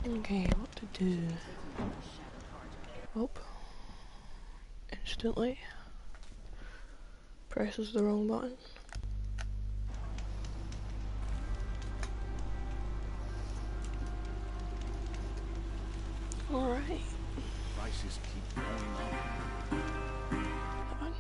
Okay, what to do? Oh. Instantly. Presses the wrong button. Alright. Prices keep going up. That one.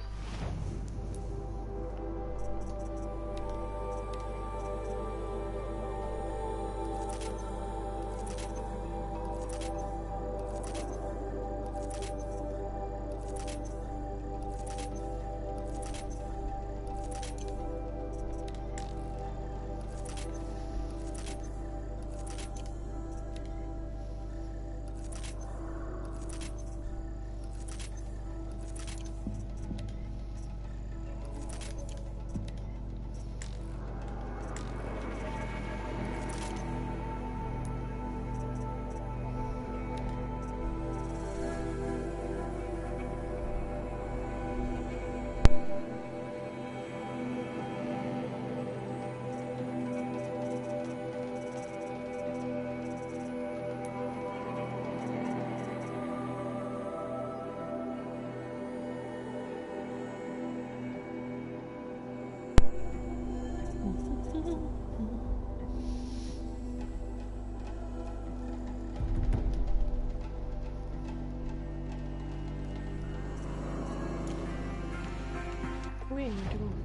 Where are you doing?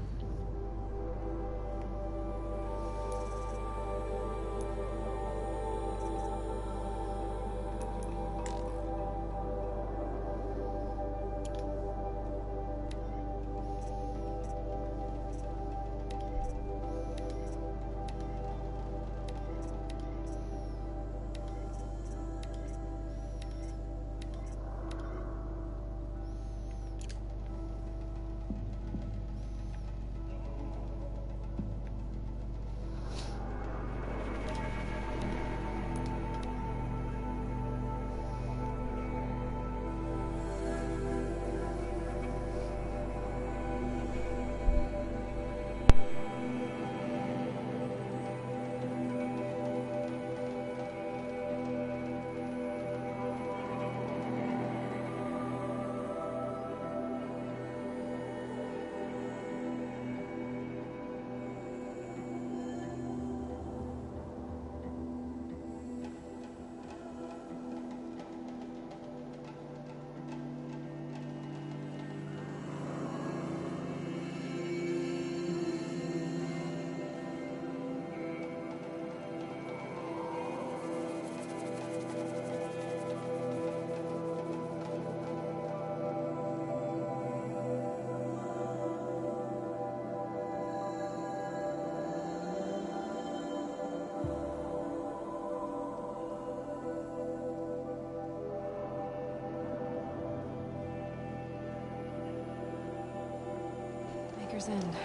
End.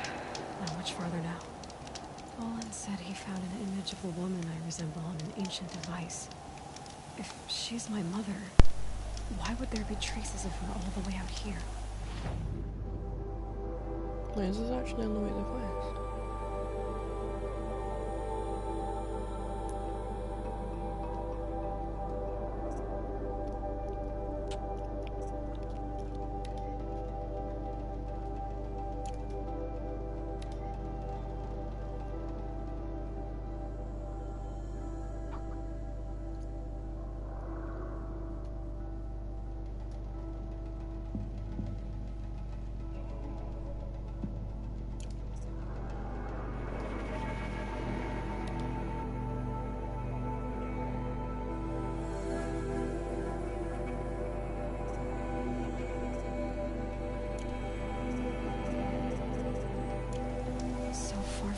Not much farther now. Olin said he found an image of the woman I resemble on an ancient device. If she's my mother, why would there be traces of her all the way out here? Wait, is this actually on the way to the quest?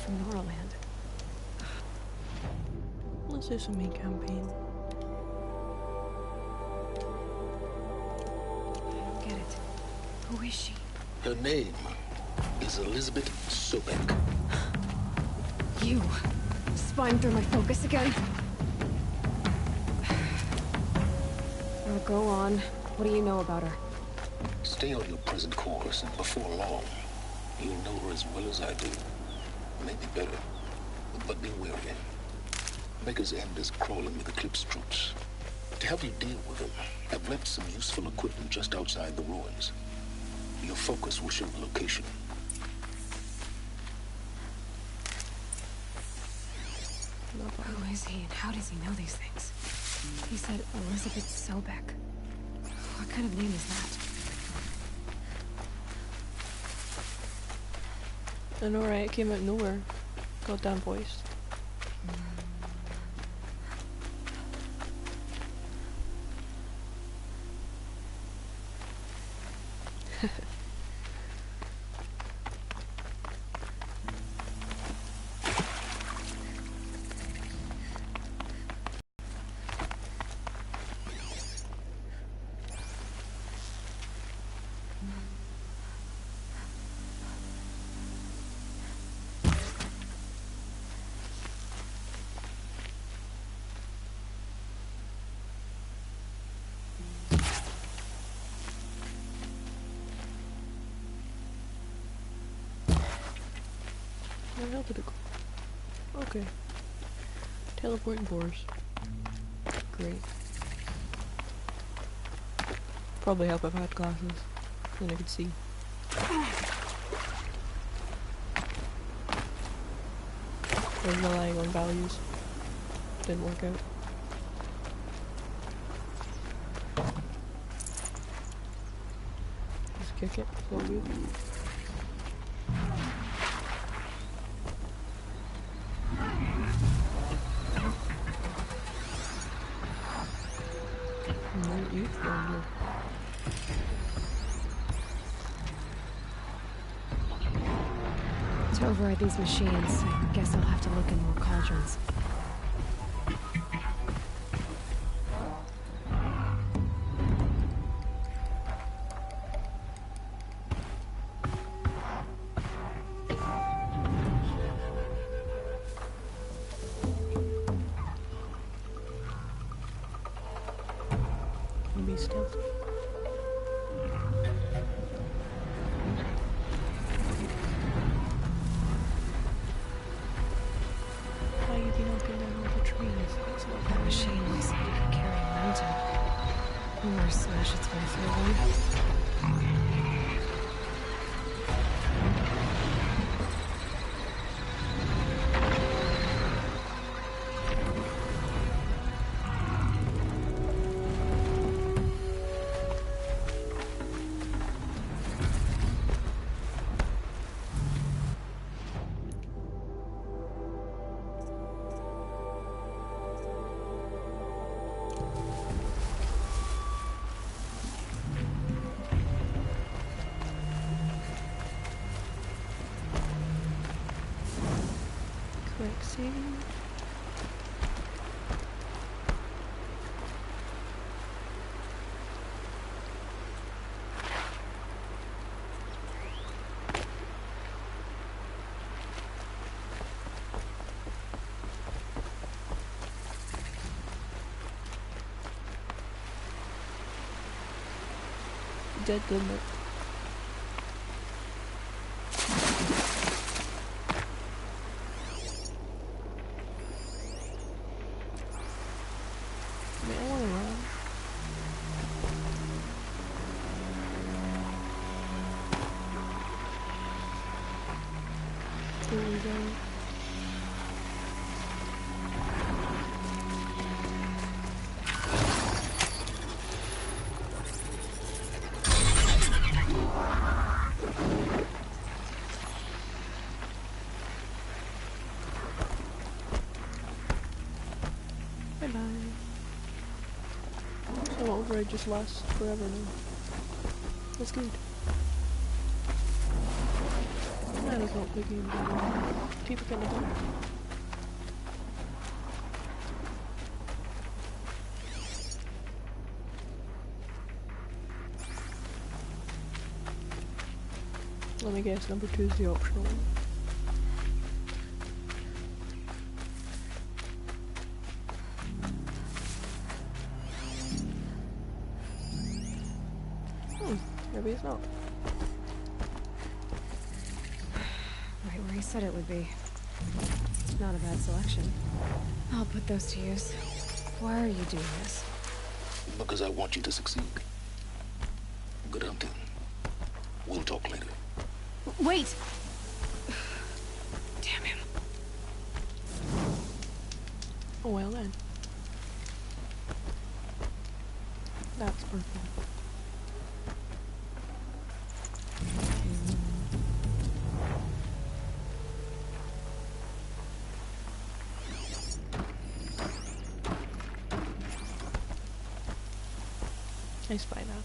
From Norland. Let's do some meat campaign. I don't get it. Who is she? Her name is Elizabeth Sobek. You. Spying through my focus again? Now go on. What do you know about her? Stay on your present course, and before long, you'll know her as well as I do. Maybe better, but be wary. Maker's End is crawling with Eclipse troops. To help you deal with them, I've left some useful equipment just outside the ruins. Your focus will show the location. Who is he and how does he know these things? He said Elizabeth Sobek. What kind of name is that? I know, right? It came out of nowhere. Goddamn voice. Where the hell did it go? Okay. Teleporting boars. Great. Probably help if I had glasses. Then I could see. I was relying on values. Didn't work out. Just kick it. It's all good. To override these machines, I guess I'll have to look in more cauldrons. Be stealthy. Why you be knocking down all the trees? It's not That machine looks like it could carry a mountain. Or smash its way through one. Quicksand. Dead, didn't it? Bye-bye. So override just lasts forever now. That's good. That is not the game. People can do it. Let me guess, number 2 is the optional one. Maybe it's not. Right where he said it would be. Not a bad selection. I'll put those to use. Why are you doing this? Because I want you to succeed. Good hunting. We'll talk later. Wait! Damn him. Oh, well then. That's perfect. I spy that.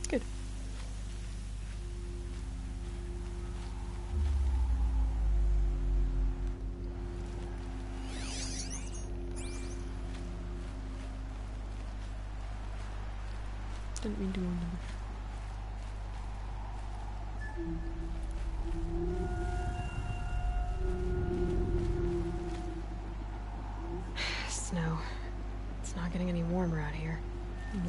Good. Didn't mean to warn them. Snow. It's not getting any warmer out here. Nope.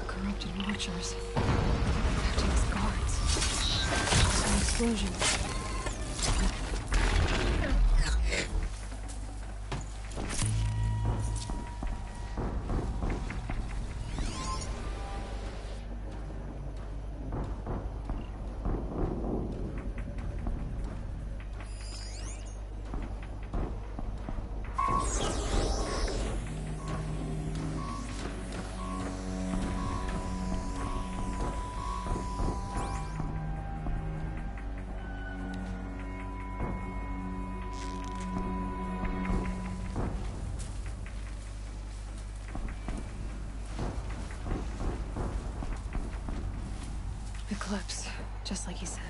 Corrupted watchers. Acting as guards. Some explosion. eclipse, just like he said.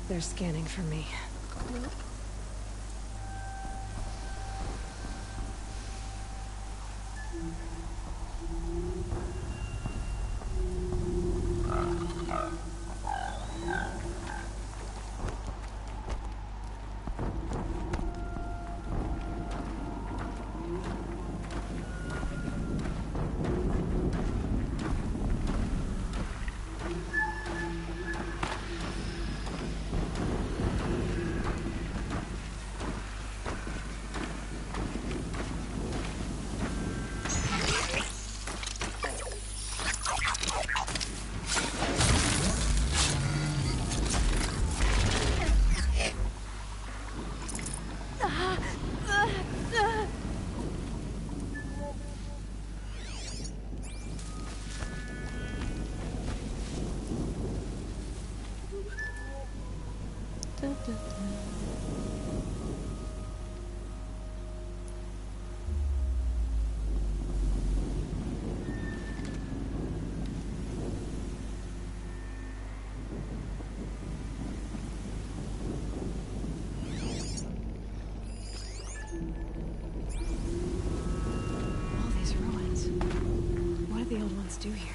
They're scanning for me. Dun, dun, dun. All these ruins. What did the old ones do here?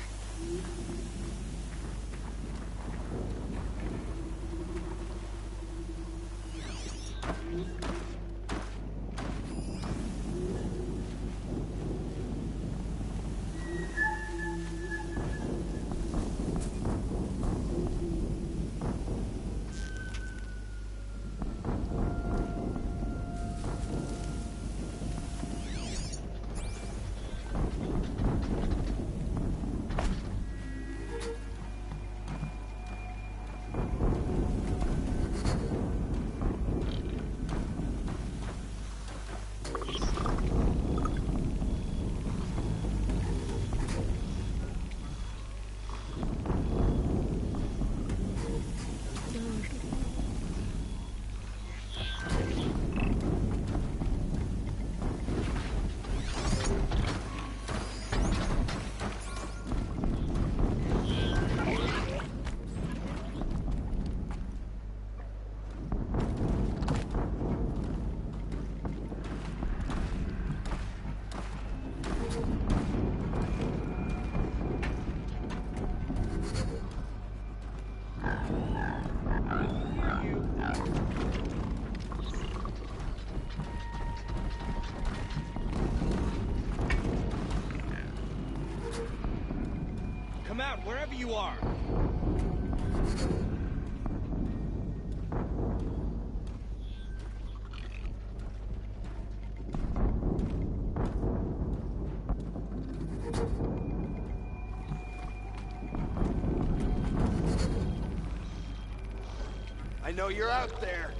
Come out, wherever you are! I know you're out there!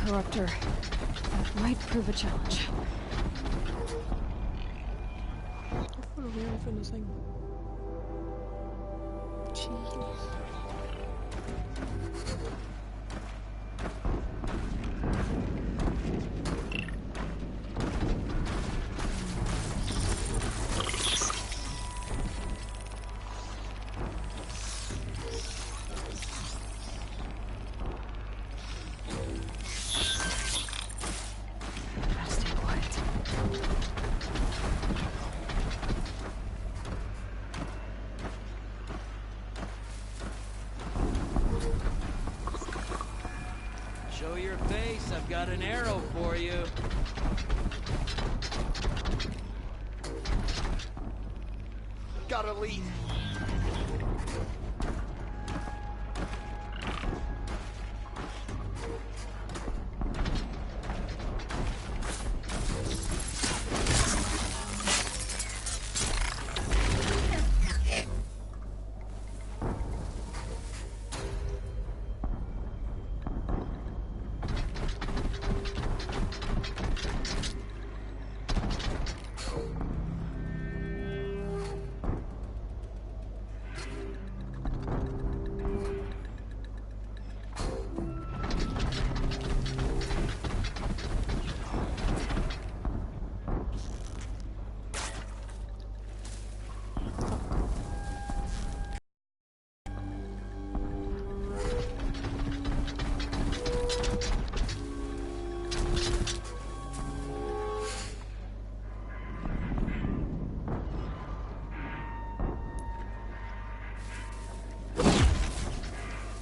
interrupter. That might prove a challenge. What are we even missing? Jeez. Gotta stay quiet. Show your face. I've got an arrow for you. Gotta leave.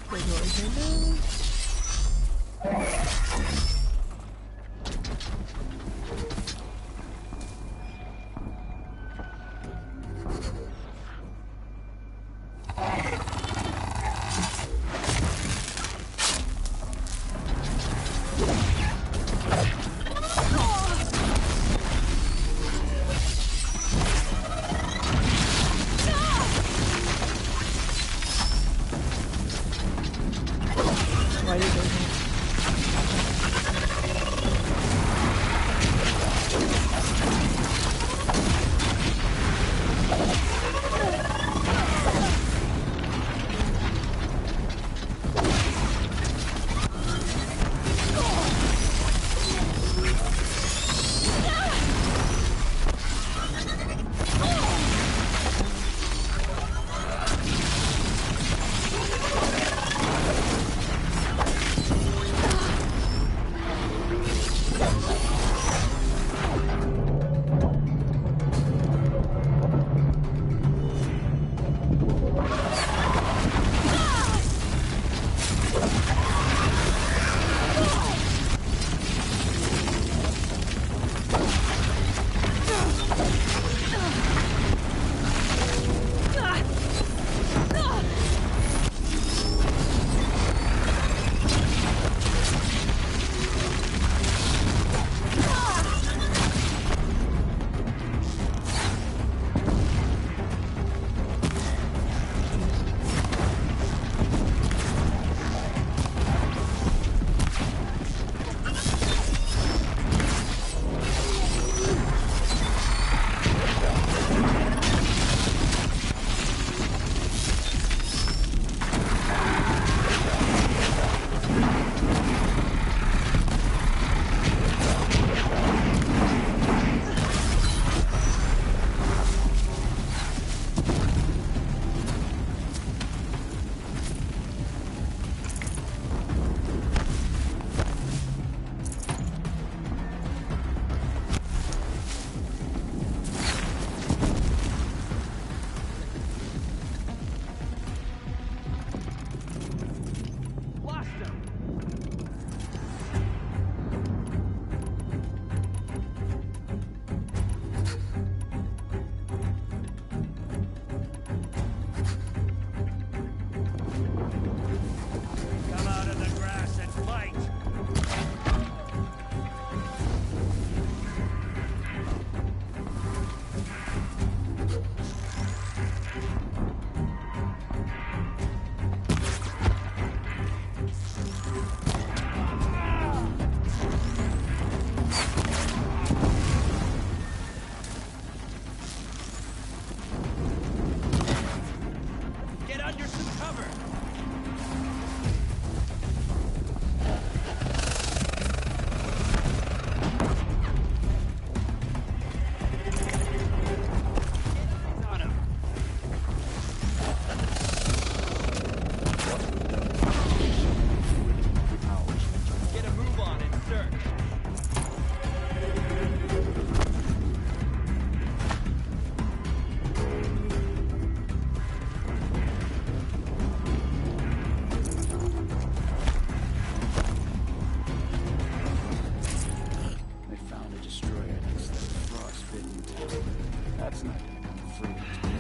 Wait, what is it doing?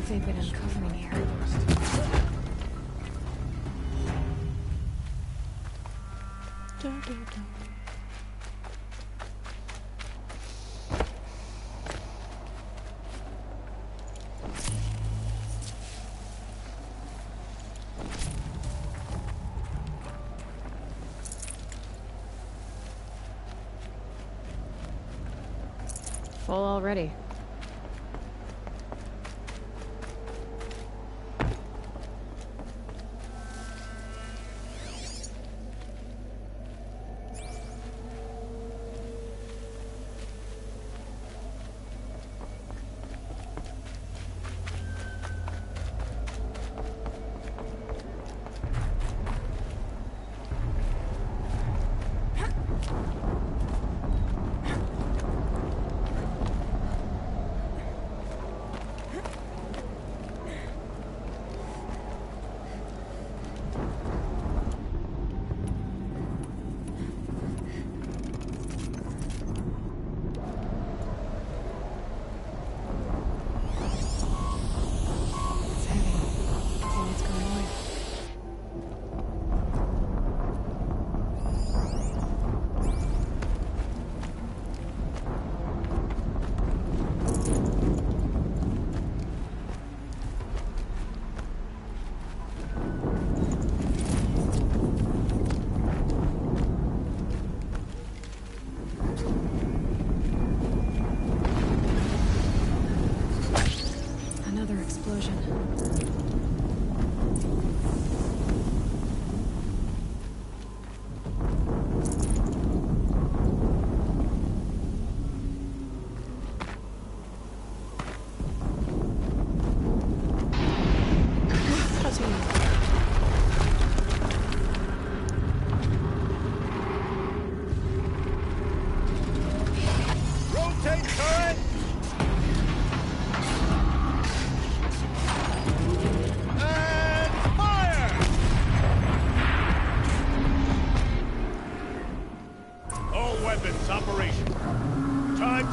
have they been uncovering here? Da, da, da. Full already.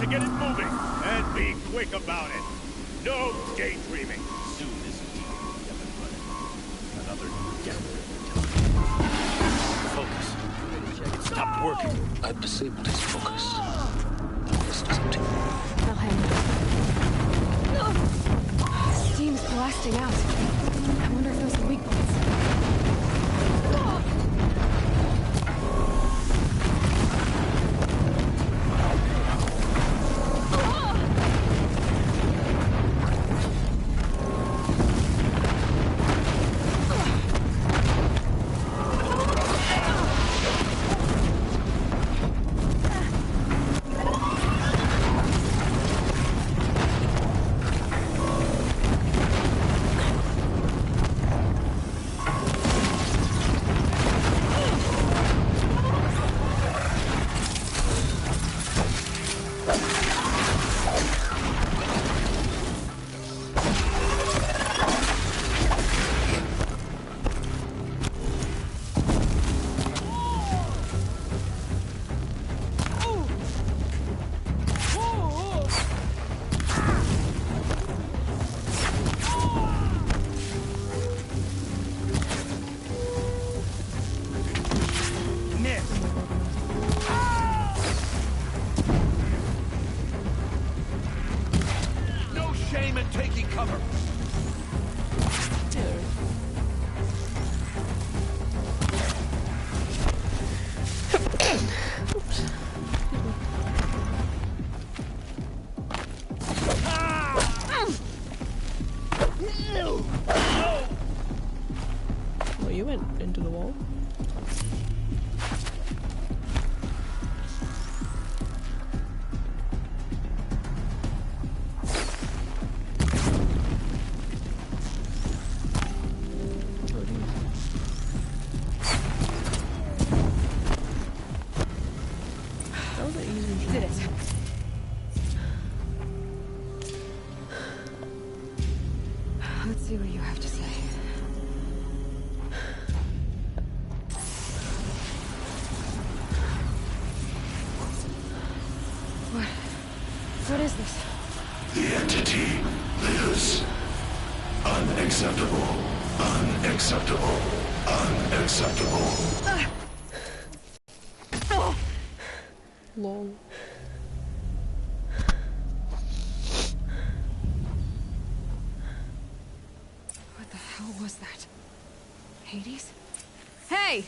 To get it moving, and be quick about it. No daydreaming. Soon this week, another gap. Focus. Stop working. I've disabled his focus. The rest is up to you. I'll handle it. Steam's blasting out. I wonder if those are weak points. You went into the wall. That was an easy Did it. Let's see what you have to say. What is this? The entity lives. Unacceptable. Unacceptable. Unacceptable. Lol. What the hell was that? Hades? Hey!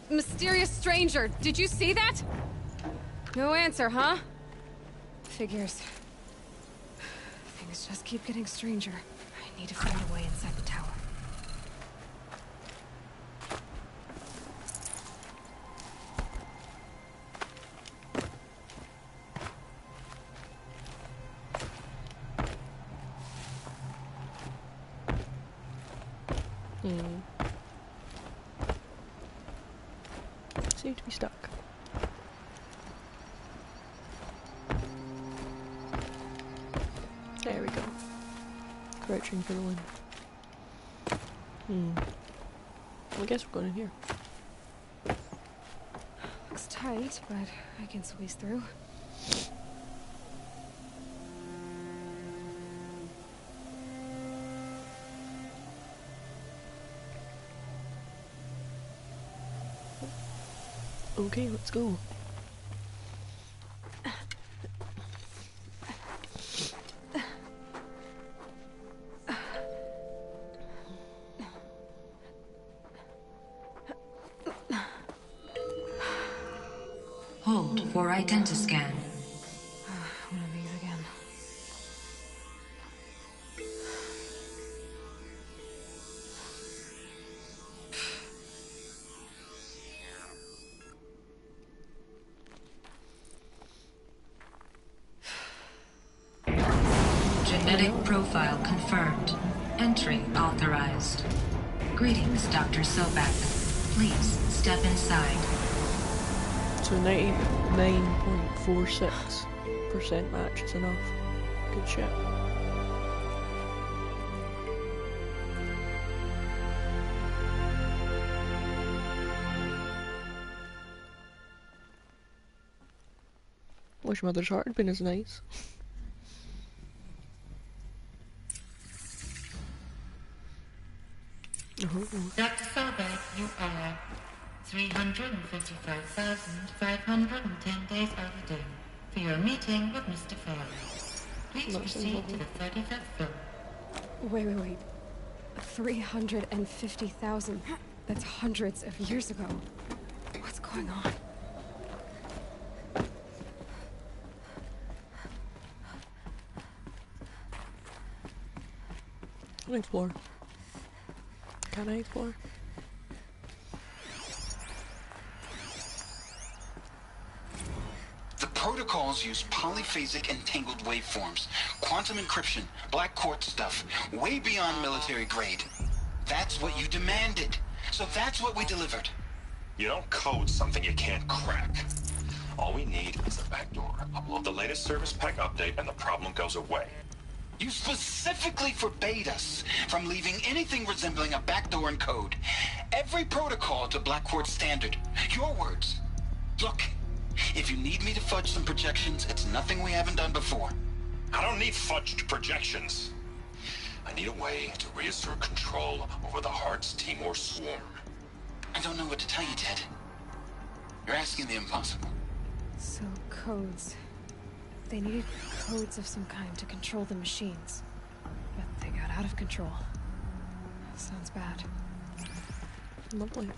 Mysterious stranger, did you see that? No answer, huh? Figures. Things just keep getting stranger. I need to find a way inside the tower. Seem to be stuck. There we go. Crouching for the win. I guess we're going in here. Looks tight, but I can squeeze through. Okay, let's go. Hold for identiscan. One of these again. Genetic profile confirmed. Entry authorized. Greetings, Dr. Sobek. Please step inside. So 99.46% match is enough. Good shit. Wish Mother's Heart had been as nice. Dr. Sobek, you are 355,510 days overdue for your meeting with Mr. Farley. Please proceed to the 35th floor. Wait. 350,000. That's hundreds of years ago. What's going on? Can I explore? Can I explore? The protocols use polyphasic entangled waveforms, quantum encryption, black quartz stuff, way beyond military grade. That's what you demanded, so that's what we delivered. You don't code something you can't crack. All we need is a backdoor. Upload the latest service pack update and the problem goes away. You specifically forbade us from leaving anything resembling a backdoor in code. Every protocol to Black Quartz standard. Your words. Look, if you need me to fudge some projections, it's nothing we haven't done before. I don't need fudged projections. I need a way to reassert control over the Heart's Timor swarm. I don't know what to tell you, Ted. You're asking the impossible. So, codes. They needed codes of some kind to control the machines. But they got out of control. Sounds bad. Lovely.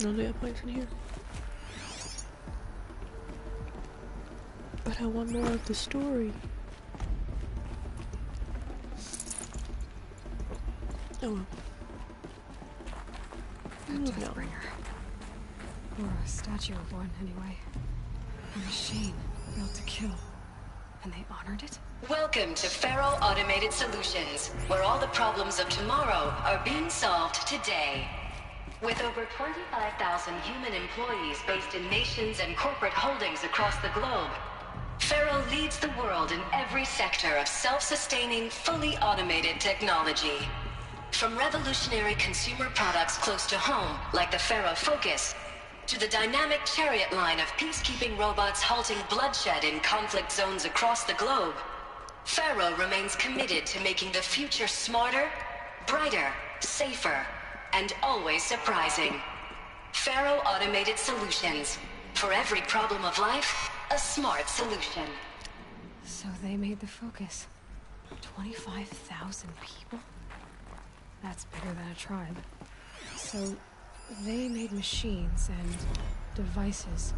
No data points in here. But I want more of the story. Oh well. A Deathbringer. Or a statue of one, anyway. A machine built to kill. And they honored it? Welcome to Faro Automated Solutions, where all the problems of tomorrow are being solved today. With over 25,000 human employees based in nations and corporate holdings across the globe, Faro leads the world in every sector of self-sustaining, fully automated technology. From revolutionary consumer products close to home, like the Faro Focus, to the dynamic chariot line of peacekeeping robots halting bloodshed in conflict zones across the globe, Faro remains committed to making the future smarter, brighter, safer, and always surprising. Faro Automated Solutions. For every problem of life, a smart solution. So they made the Focus. 25,000 people? That's bigger than a tribe. So they made machines and devices.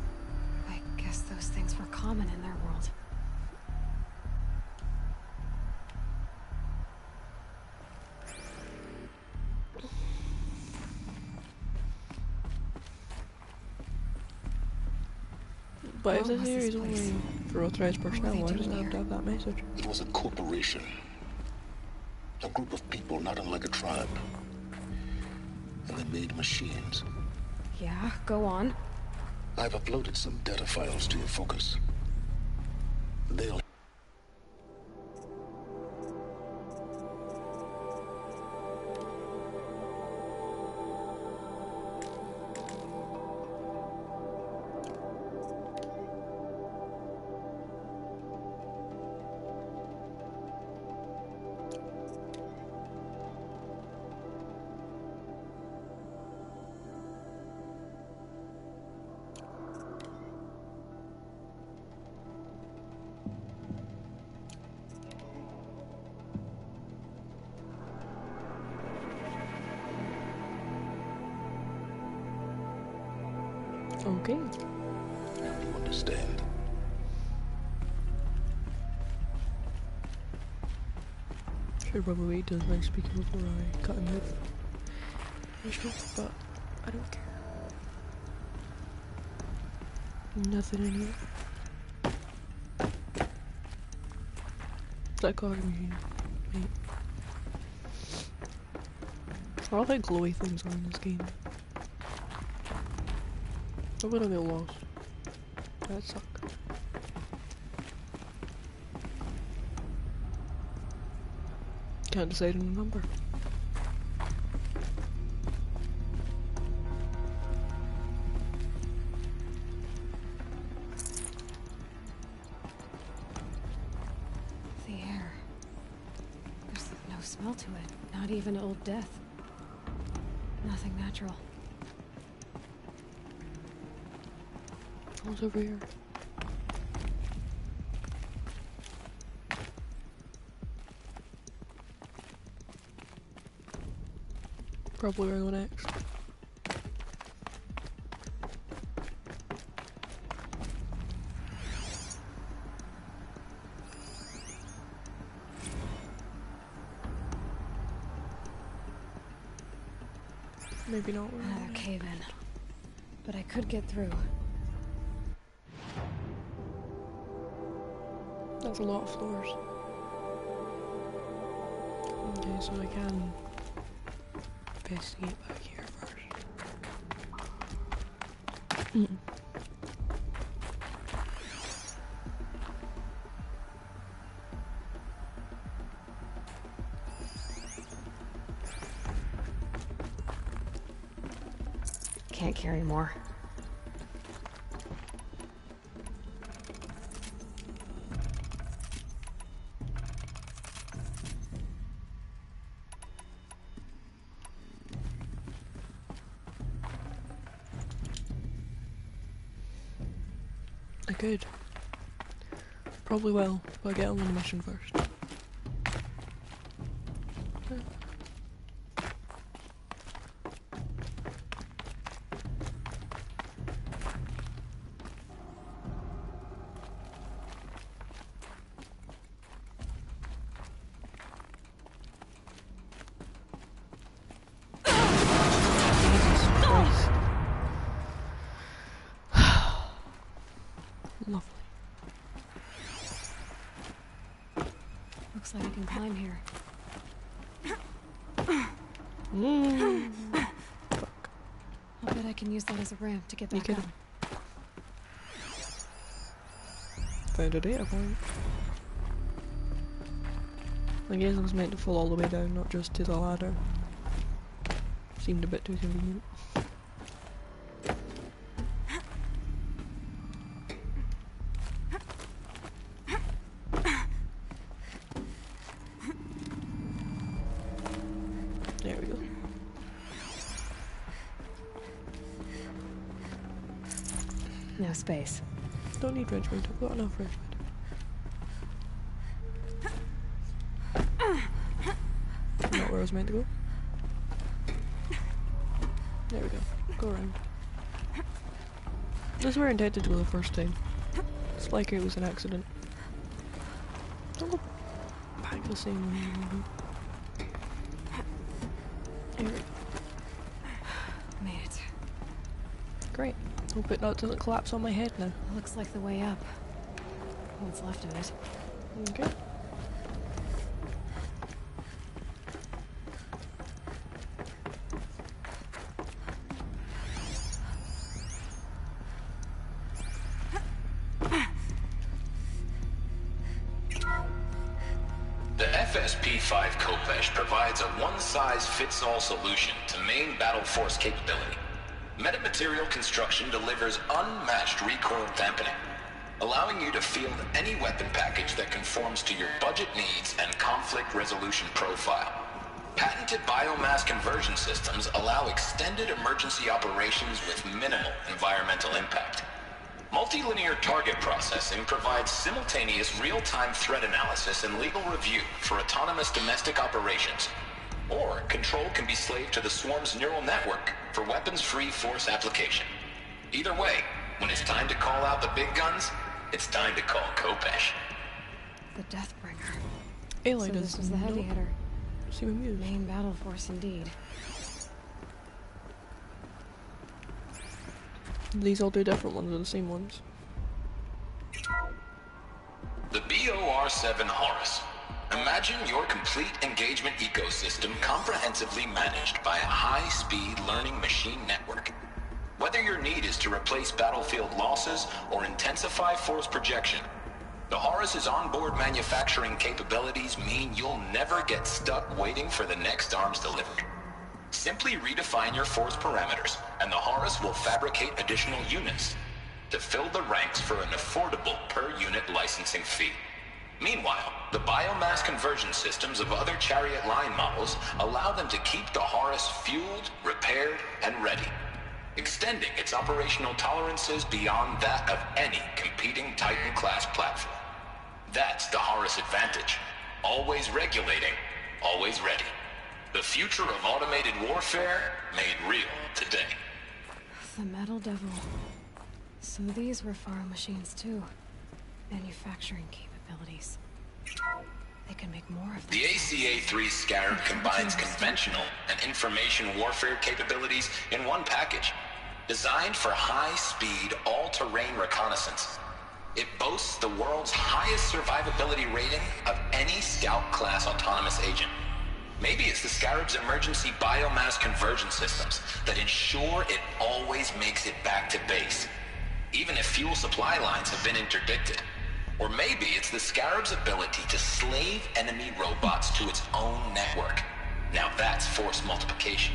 I guess those things were common in their world. But if What this was here this is only place? for authorized personnel, they why does it doing have to have that message? It was a corporation. A group of people not unlike a tribe. And they made machines. Yeah, go on. I've uploaded some data files to your Focus. They'll... Okay. Now you understand. Should probably wait till I speak before I cut him out. But I don't care. Nothing in here. It's that coffee machine. Wait. I don't think glowy things are in this game. I'm gonna get lost. That suck. Can't decide on a number. The air. There's no smell to it. Not even old death. Nothing natural. What's over here? Probably where I go next. Maybe not where I Another go next. cave-in. But I could get through. That's a lot of floors. Okay, so I can investigate back here first. Can't carry more. I could. Probably will, but I get on the mission first. Jesus Christ. Lovely. Looks like I can climb here. I'll bet I can use that as a ramp to get back up. Found a data point. I guess I was meant to fall all the way down, not just to the ladder. Seemed a bit too convenient. There we go. No space. Don't need wrench weight, I've got enough wrench weight. Not where I was meant to go. There we go. Go around. This is where I intended to go the first time. It's like it was an accident. Don't go back the same way. There we go. Made it. Great. Hope it doesn't collapse on my head now. Looks like the way up. What's left of it. Okay. The FSP-5 Kopesh provides a one-size-fits-all solution to main battle force capability. Metamaterial construction delivers unmatched recoil dampening, allowing you to field any weapon package that conforms to your budget needs and conflict resolution profile. Patented biomass conversion systems allow extended emergency operations with minimal environmental impact. Multilinear target processing provides simultaneous real-time threat analysis and legal review for autonomous domestic operations. Or control can be slaved to the swarm's neural network for weapons-free force application. Either way, when it's time to call out the big guns, it's time to call Kopesh. The Deathbringer. Aloy So does this was the heavy hitter. Seem amused. Main battle force indeed. These all do different ones or the same ones? The BOR-7 Horus. Imagine your complete engagement ecosystem comprehensively managed by a high-speed learning machine network. Whether your need is to replace battlefield losses or intensify force projection, the Horus's onboard manufacturing capabilities mean you'll never get stuck waiting for the next arms delivered. Simply redefine your force parameters, and the Horus will fabricate additional units to fill the ranks for an affordable per-unit licensing fee. Meanwhile, the biomass conversion systems of other chariot line models allow them to keep the Horus fueled, repaired, and ready, extending its operational tolerances beyond that of any competing Titan-class platform. That's the Horus advantage. Always regulating, always ready. The future of automated warfare made real today. The Metal Devil. So these were Faro machines too. Manufacturing capabilities. They can make more of them. The ACA-3 Scarab combines conventional and information warfare capabilities in one package. Designed for high-speed, all-terrain reconnaissance. It boasts the world's highest survivability rating of any Scout-class autonomous agent. Maybe it's the Scarab's emergency biomass conversion systems that ensure it always makes it back to base, even if fuel supply lines have been interdicted. Or maybe it's the Scarab's ability to slave enemy robots to its own network. Now that's force multiplication.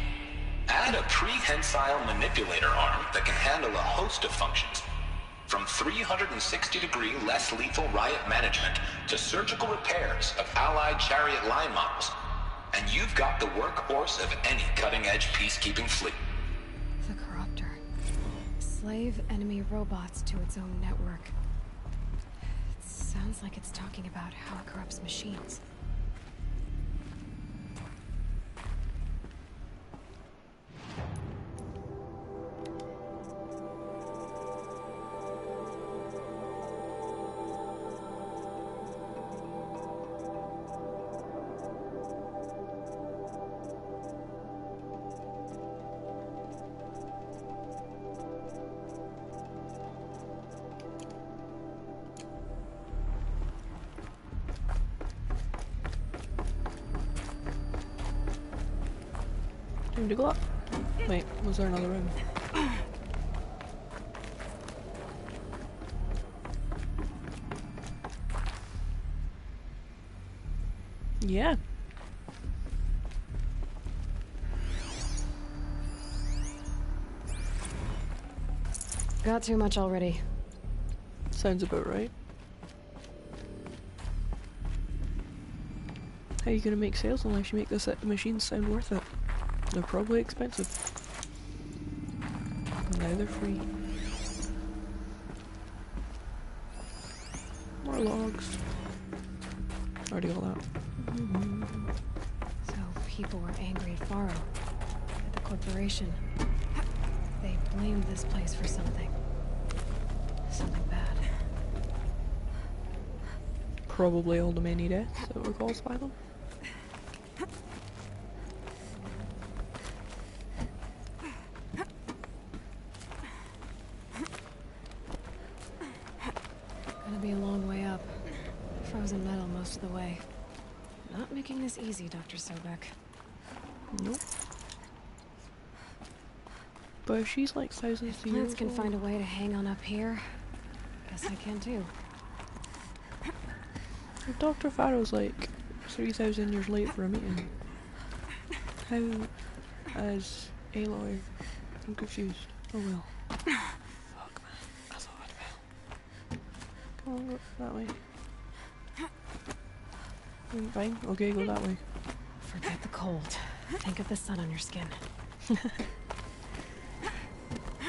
Add a prehensile manipulator arm that can handle a host of functions, from 360-degree less lethal riot management to surgical repairs of allied chariot line models. And you've got the workhorse of any cutting-edge peacekeeping fleet. The Corruptor. Slave enemy robots to its own network. It sounds like it's talking about how it corrupts machines. Time to go up. Wait, was there another room? Yeah. Got too much already. Sounds about right. How are you gonna make sales unless you make the machines sound worth it? They're probably expensive. Now they're free. More logs. Already all that. So people were angry at Faro, at the corporation. They blamed this place for something. Something bad. Probably all the many deaths that were caused by them. Gonna be a long way up. Frozen metal most of the way. Not making this easy, Dr. Sobek. Nope. But if she's like thousands of years Plants can find a way to hang on up here. Guess I can too. If Dr. Faro's like 3,000 years late for a meeting, how, as Aloy, I'm confused. Oh well. Fuck man, I thought I'd fail. Come on, go that way. Fine, okay, go that way. Forget the cold. Think of the sun on your skin.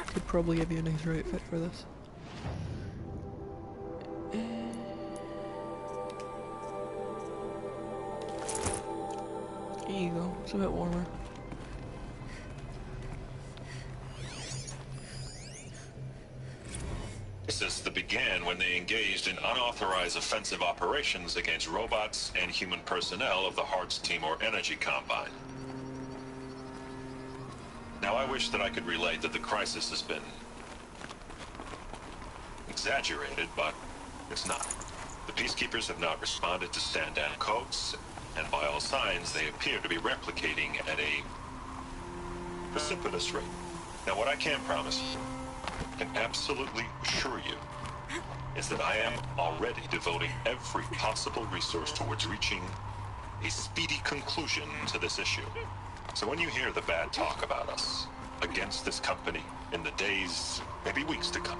Could probably give you a nicer outfit for this. There you go, it's a bit warmer. That began when they engaged in unauthorized offensive operations against robots and human personnel of the Hearts Timor Energy Combine. Now I wish that I could relate that the crisis has been exaggerated, but it's not. The Peacekeepers have not responded to stand-down codes, and by all signs they appear to be replicating at a precipitous rate. Now what I can promise you, can absolutely assure you, is that I am already devoting every possible resource towards reaching a speedy conclusion to this issue. So when you hear the bad talk about us against this company in the days, maybe weeks to come,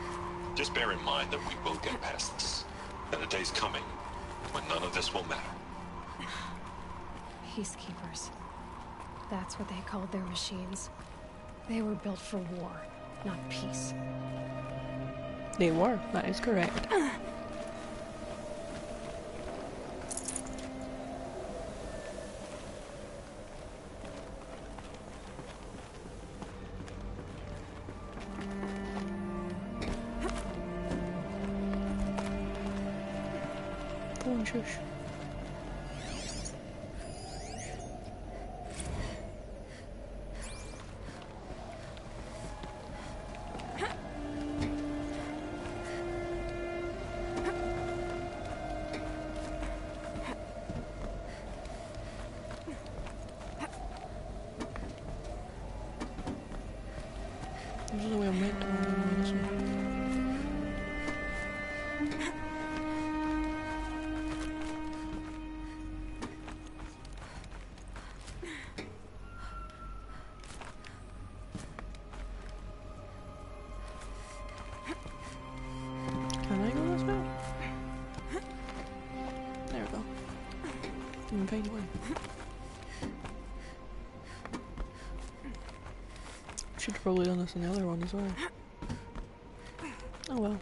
just bear in mind that we will get past this. And a day's coming when none of this will matter. Peacekeepers. That's what they called their machines. They were built for war, not peace. They were, that is correct. Go on, shush. This is the way I'm meant to run this one. Can I go this way? There we go. You can find one. Should have probably done this in the other one as well. Oh well.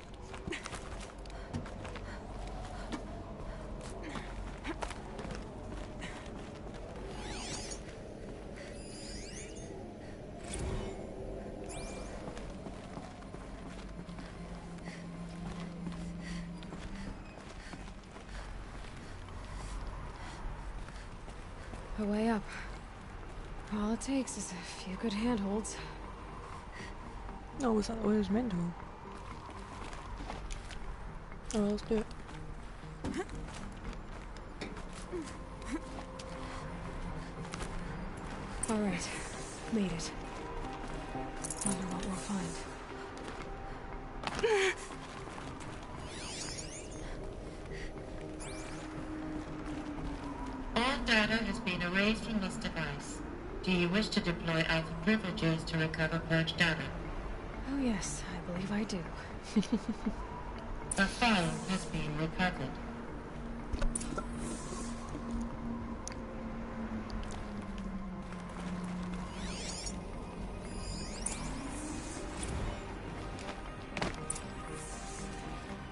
A way up. All it takes is a few good handholds. Oh, was that the way it was meant to go? Oh, let's do it. All right. Made it. Wonder what we'll find. All data has been erased from this device. Do you wish to deploy Alpha privileges to recover purged data? Oh yes, I believe I do. A file has been recovered.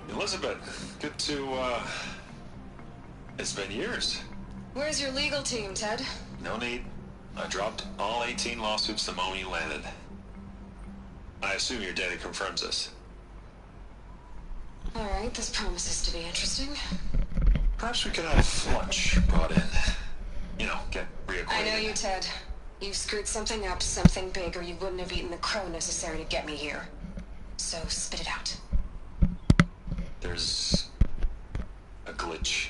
Elizabeth, good to, it's been years. Where's your legal team, Ted? No need. I dropped all 18 lawsuits the moment you landed. I assume your data confirms this. Alright, this promises to be interesting. Perhaps we could have lunch brought in. You know, get reacquainted. I know you, Ted. You screwed something up, something big, or you wouldn't have eaten the crow necessary to get me here. So, spit it out. There's a glitch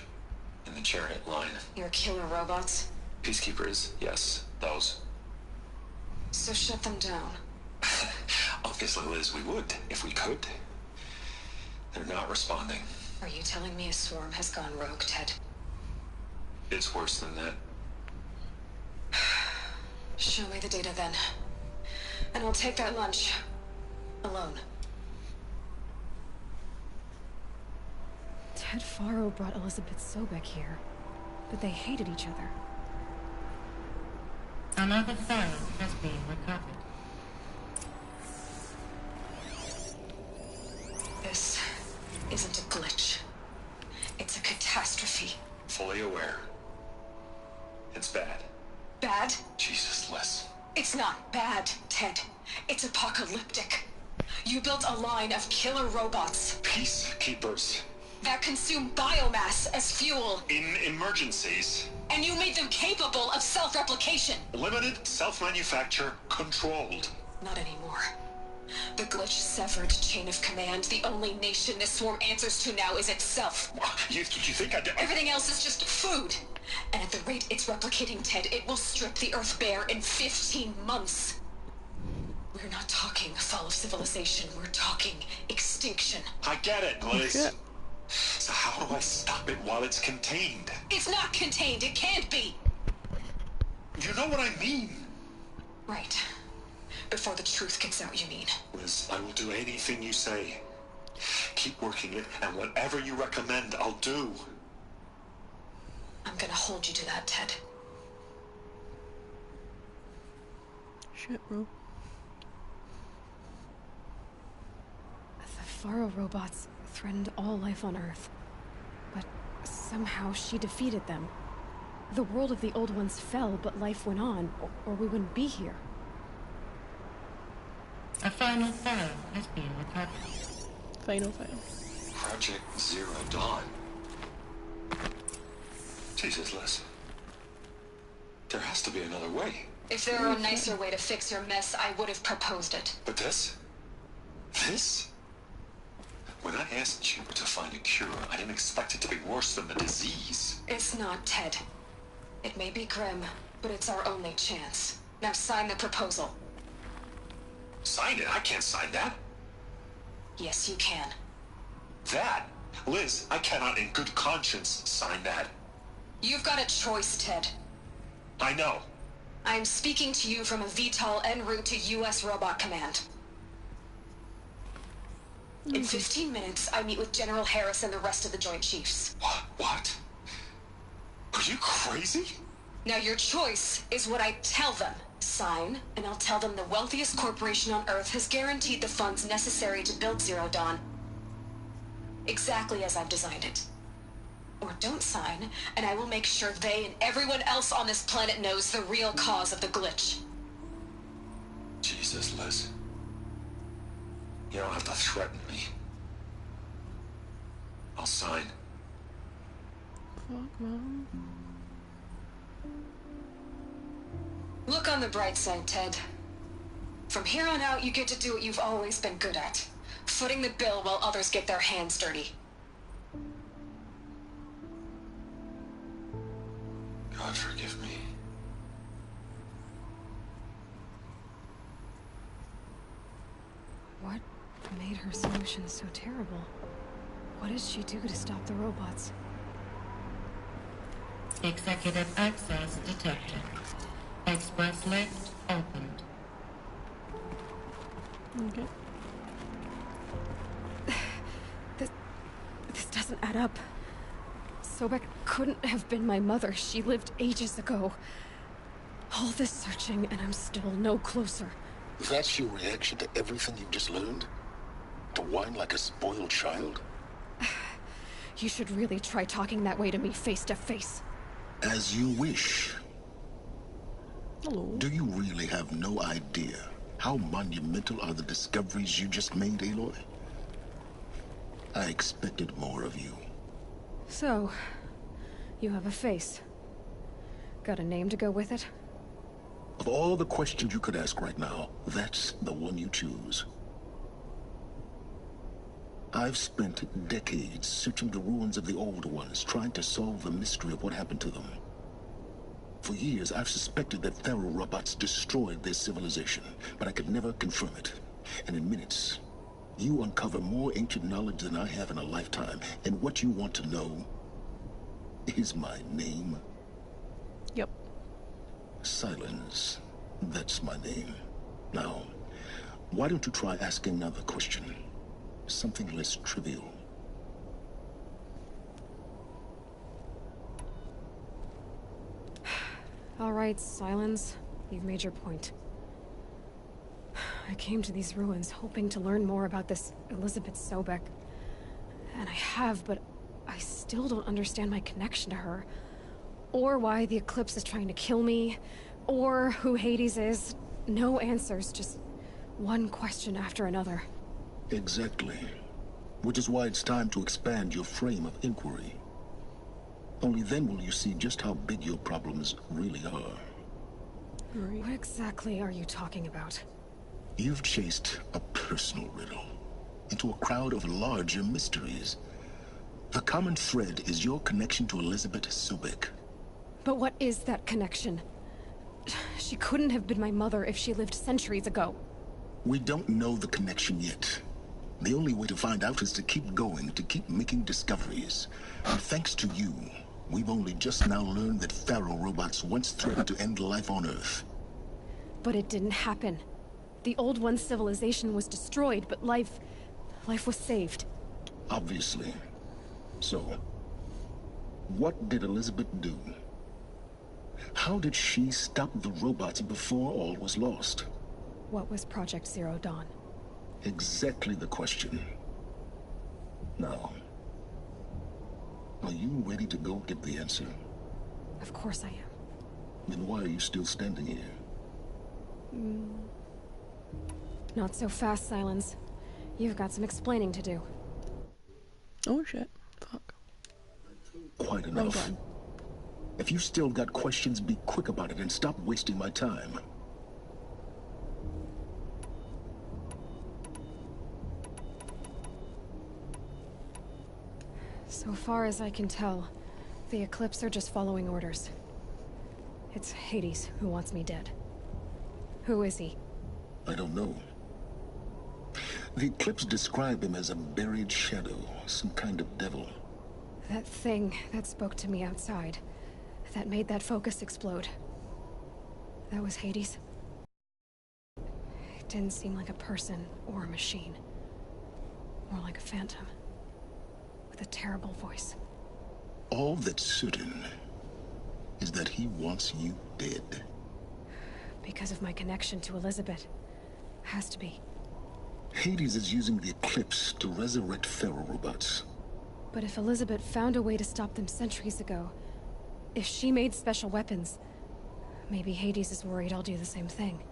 in the chariot line. Your killer robots? Peacekeepers, yes, those. So shut them down. Obviously, Liz, we would, if we could. They're not responding. Are you telling me a swarm has gone rogue, Ted? It's worse than that. Show me the data then. And I'll take that lunch. Alone. Ted Faro brought Elizabeth Sobek here, but they hated each other. Another file has been recovered. This isn't a glitch. It's a catastrophe. Fully aware. It's bad. Bad? Jesus, Liz. It's not bad, Ted. It's apocalyptic. You built a line of killer robots. Peacekeepers. That consume biomass as fuel. In emergencies. And you made them capable of self-replication. Limited, self-manufacture, controlled. Not anymore. The glitch severed chain of command. The only nation this swarm answers to now is itself. You think Everything else is just food. And at the rate it's replicating, Ted, it will strip the Earth bare in 15 months. We're not talking fall of civilization. We're talking extinction. I get it, Liz. Oh, shit. So how do I stop it while it's contained? It's not contained. It can't be. You know what I mean. Right. Before the truth gets out, you mean? Liz, I will do anything you say. Keep working it, and whatever you recommend, I'll do. I'm gonna hold you to that, Ted. Shit, bro. The Faro robots threatened all life on Earth, but somehow she defeated them. The world of the old ones fell, but life went on, or we wouldn't be here. A final file has been recovered. Final file. Project Zero Dawn. Jesus, Liz. There has to be another way. If there were a nicer way to fix your mess, I would have proposed it. But this? This? When I asked you to find a cure, I didn't expect it to be worse than the disease. It's not, Ted. It may be grim, but it's our only chance. Now sign the proposal. Sign it? I can't sign that. Yes, you can. That? Liz, I cannot in good conscience sign that. You've got a choice, Ted. I know. I am speaking to you from a VTOL en route to U.S. Robot Command. In 15 minutes, I meet with General Harris and the rest of the Joint Chiefs. What? Are you crazy? Now your choice is what I tell them. Sign, and I'll tell them the wealthiest corporation on Earth has guaranteed the funds necessary to build Zero Dawn. Exactly as I've designed it. Or don't sign, and I will make sure they and everyone else on this planet knows the real cause of the glitch. Jesus, Liz. You don't have to threaten me. I'll sign. Fuck, man. Look on the bright side, Ted. From here on out, you get to do what you've always been good at. Footing the bill while others get their hands dirty. God forgive me. made her solution so terrible? What did she do to stop the robots? Executive access detected. Express lift opened. Okay. This doesn't add up. Sobek couldn't have been my mother. She lived ages ago. All this searching, and I'm still no closer. That's your reaction to everything you've just learned? To whine like a spoiled child? You should really try talking that way to me face to face. As you wish. Hello. Do you really have no idea how monumental are the discoveries you just made, Aloy? I expected more of you. So, you have a face. Got a name to go with it? Of all the questions you could ask right now, that's the one you choose. I've spent decades searching the ruins of the old ones, trying to solve the mystery of what happened to them. For years, I've suspected that Thero robots destroyed their civilization, but I could never confirm it. And in minutes, you uncover more ancient knowledge than I have in a lifetime. And what you want to know is my name. Yep. Silence. That's my name. Now, why don't you try asking another question? Something less trivial. All right, Silence. You've made your point. I came to these ruins hoping to learn more about this Elizabeth Sobek. And I have, but I still don't understand my connection to her. Or why the Eclipse is trying to kill me. Or who Hades is. No answers, just one question after another. Exactly. Which is why it's time to expand your frame of inquiry. Only then will you see just how big your problems really are. What exactly are you talking about? You've chased a personal riddle into a crowd of larger mysteries. The common thread is your connection to Elizabeth Sobek. But what is that connection? She couldn't have been my mother if she lived centuries ago. We don't know the connection yet. The only way to find out is to keep going, to keep making discoveries. And thanks to you, we've only just now learned that Pharaoh robots once threatened to end life on Earth. But it didn't happen. The Old One's civilization was destroyed, but life was saved. Obviously. So, what did Elizabeth do? How did she stop the robots before all was lost? What was Project Zero Dawn? Exactly the question. Now, are you ready to go get the answer? Of course I am. Then why are you still standing here? Not so fast, Silence. You've got some explaining to do. Oh shit. Fuck. Quite enough. If you still got questions, be quick about it and stop wasting my time. So far as I can tell, the Eclipse are just following orders. It's Hades who wants me dead. Who is he? I don't know. The Eclipse describe him as a buried shadow, some kind of devil. That thing that spoke to me outside, that made that focus explode. That was Hades? It didn't seem like a person or a machine. More like a phantom. With a terrible voice. All that's certain is that he wants you dead. Because of my connection to Elizabeth. Has to be. Hades is using the Eclipse to resurrect Pharaoh robots. But if Elizabeth found a way to stop them centuries ago, if she made special weapons, maybe Hades is worried I'll do the same thing.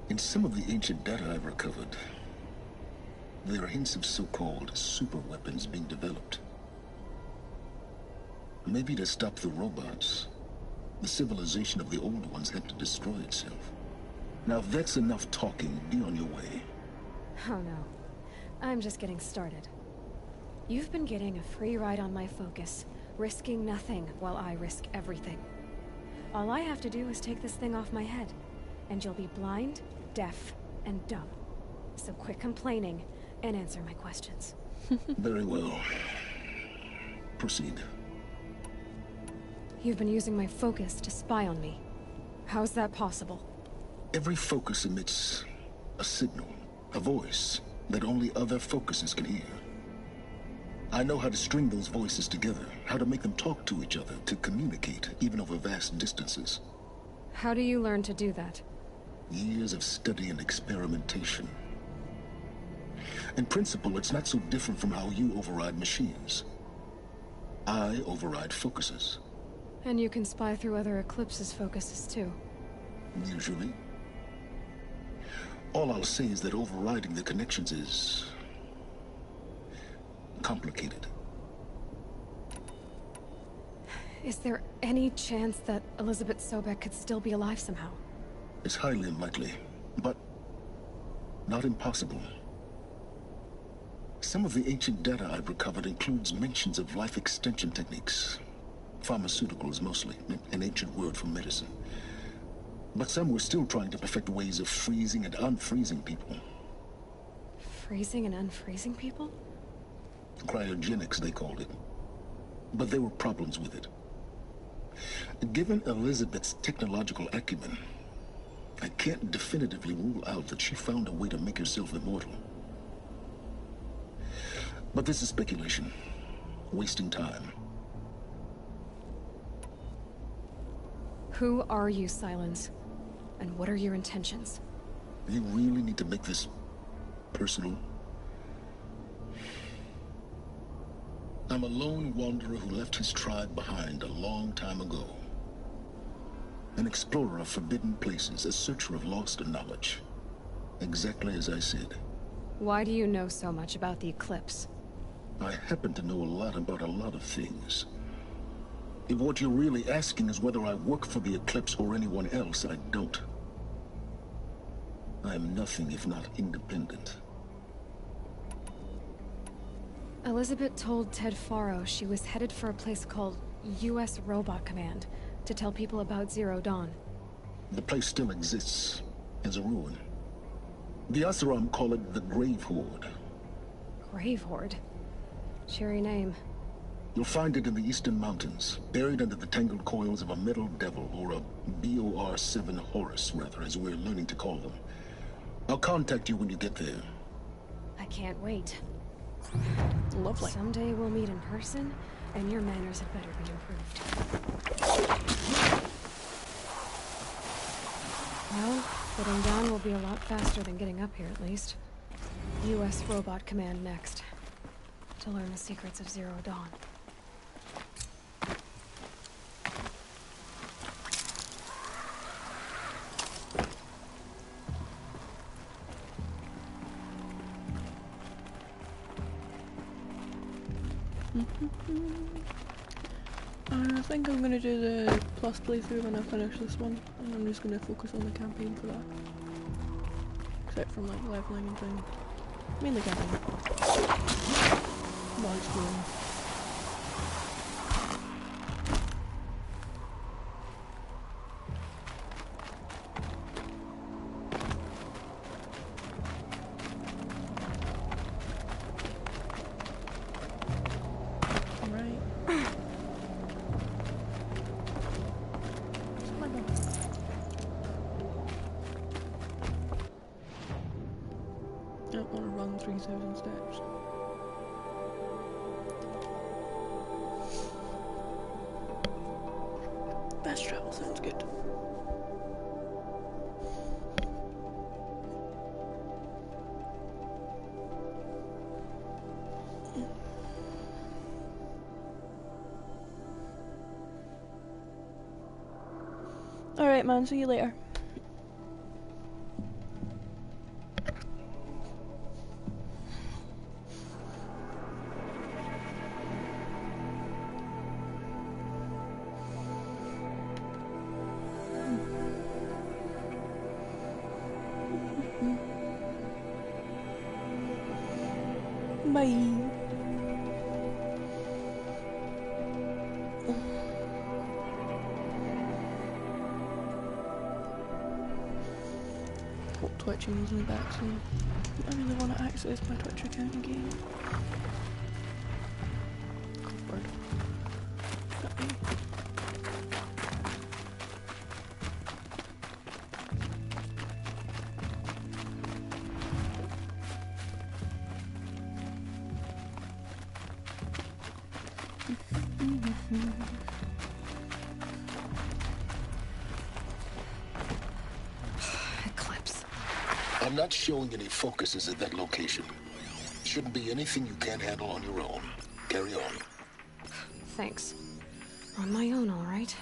In some of the ancient data I've recovered, there are hints of so-called super weapons being developed. Maybe to stop the robots, the civilization of the old ones had to destroy itself. Now if that's enough talking, be on your way. Oh no. I'm just getting started. You've been getting a free ride on my focus, risking nothing while I risk everything. All I have to do is take this thing off my head, and you'll be blind, deaf, and dumb. So quit complaining, and answer my questions. Very well. Proceed. You've been using my focus to spy on me. How's that possible? Every focus emits a signal, a voice that only other focuses can hear. I know how to string those voices together, how to make them talk to each other, to communicate, even over vast distances. How do you learn to do that? Years of study and experimentation. In principle, it's not so different from how you override machines. I override focuses. And you can spy through other Eclipse's focuses too. Usually. All I'll say is that overriding the connections is complicated. Is there any chance that Elizabeth Sobek could still be alive somehow? It's highly unlikely, but not impossible. Some of the ancient data I've recovered includes mentions of life extension techniques. Pharmaceuticals, mostly, an ancient word for medicine. But some were still trying to perfect ways of freezing and unfreezing people. Freezing and unfreezing people? Cryogenics, they called it. But there were problems with it. Given Elizabeth's technological acumen, I can't definitively rule out that she found a way to make herself immortal. But this is speculation, wasting time. Who are you, Silence? And what are your intentions? You really need to make this personal? I'm a lone wanderer who left his tribe behind a long time ago. An explorer of forbidden places, a searcher of lost knowledge. Exactly as I said. Why do you know so much about the Eclipse? I happen to know a lot about a lot of things. If what you're really asking is whether I work for the Eclipse or anyone else, I don't. I am nothing if not independent. Elizabeth told Ted Faro she was headed for a place called U.S. Robot Command to tell people about Zero Dawn. The place still exists, as a ruin. The Oseram call it the Grave Horde. Grave Horde? Cheery name. You'll find it in the Eastern Mountains, buried under the tangled coils of a metal devil, or a BOR-7 Horus, rather, as we're learning to call them. I'll contact you when you get there. I can't wait. Lovely. Someday we'll meet in person, and your manners had better be improved. Well, getting down will be a lot faster than getting up here, at least. U.S. Robot Command next. To learn the secrets of Zero Dawn. I think I'm gonna do the plus playthrough when I finish this one, and I'm just gonna focus on the campaign for that. Except from like leveling and things. Mainly campaign. Not exploring. I don't want to run 3,000 steps. Fast travel sounds good. Alright man, see you later. Bye. twitching in the back, so I really want to access my Twitch account again. Bird. Eclipse. I'm not showing any focuses at that location. Shouldn't be anything you can't handle on your own. Carry on. Thanks. On my own, all right?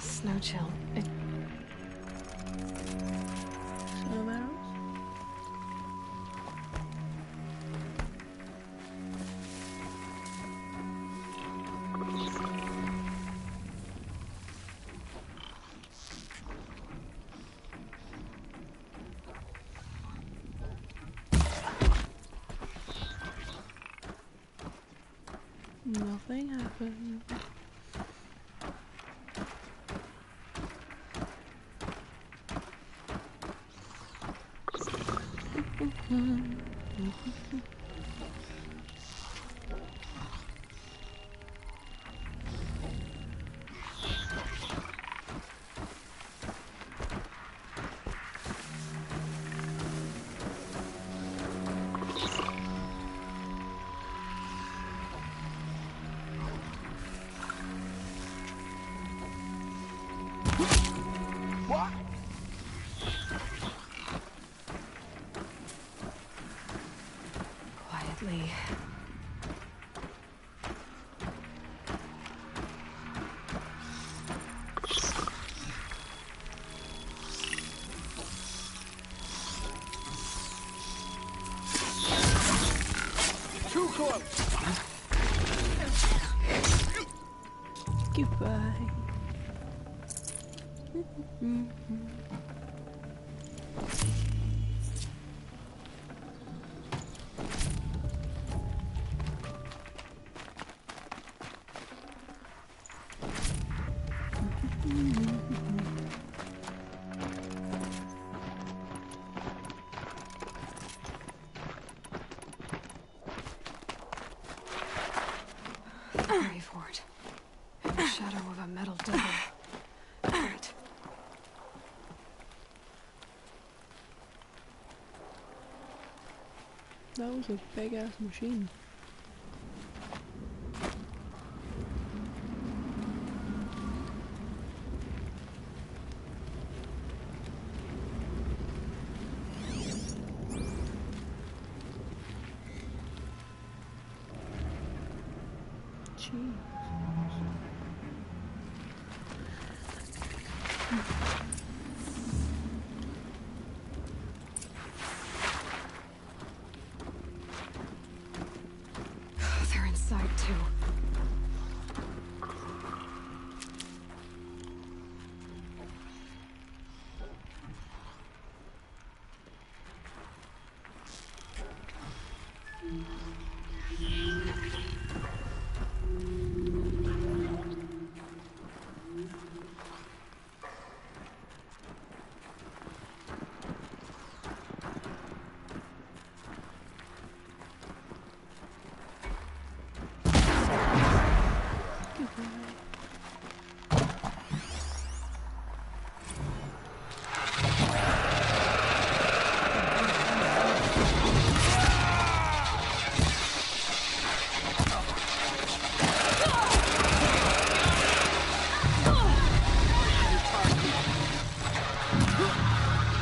Snow chill. Snow barrels? Nothing happened. What? Quietly. Too close. Goodbye. Hurry for it. In the shadow of a metal door. Right. That was a big ass machine. Jeez. They're inside too.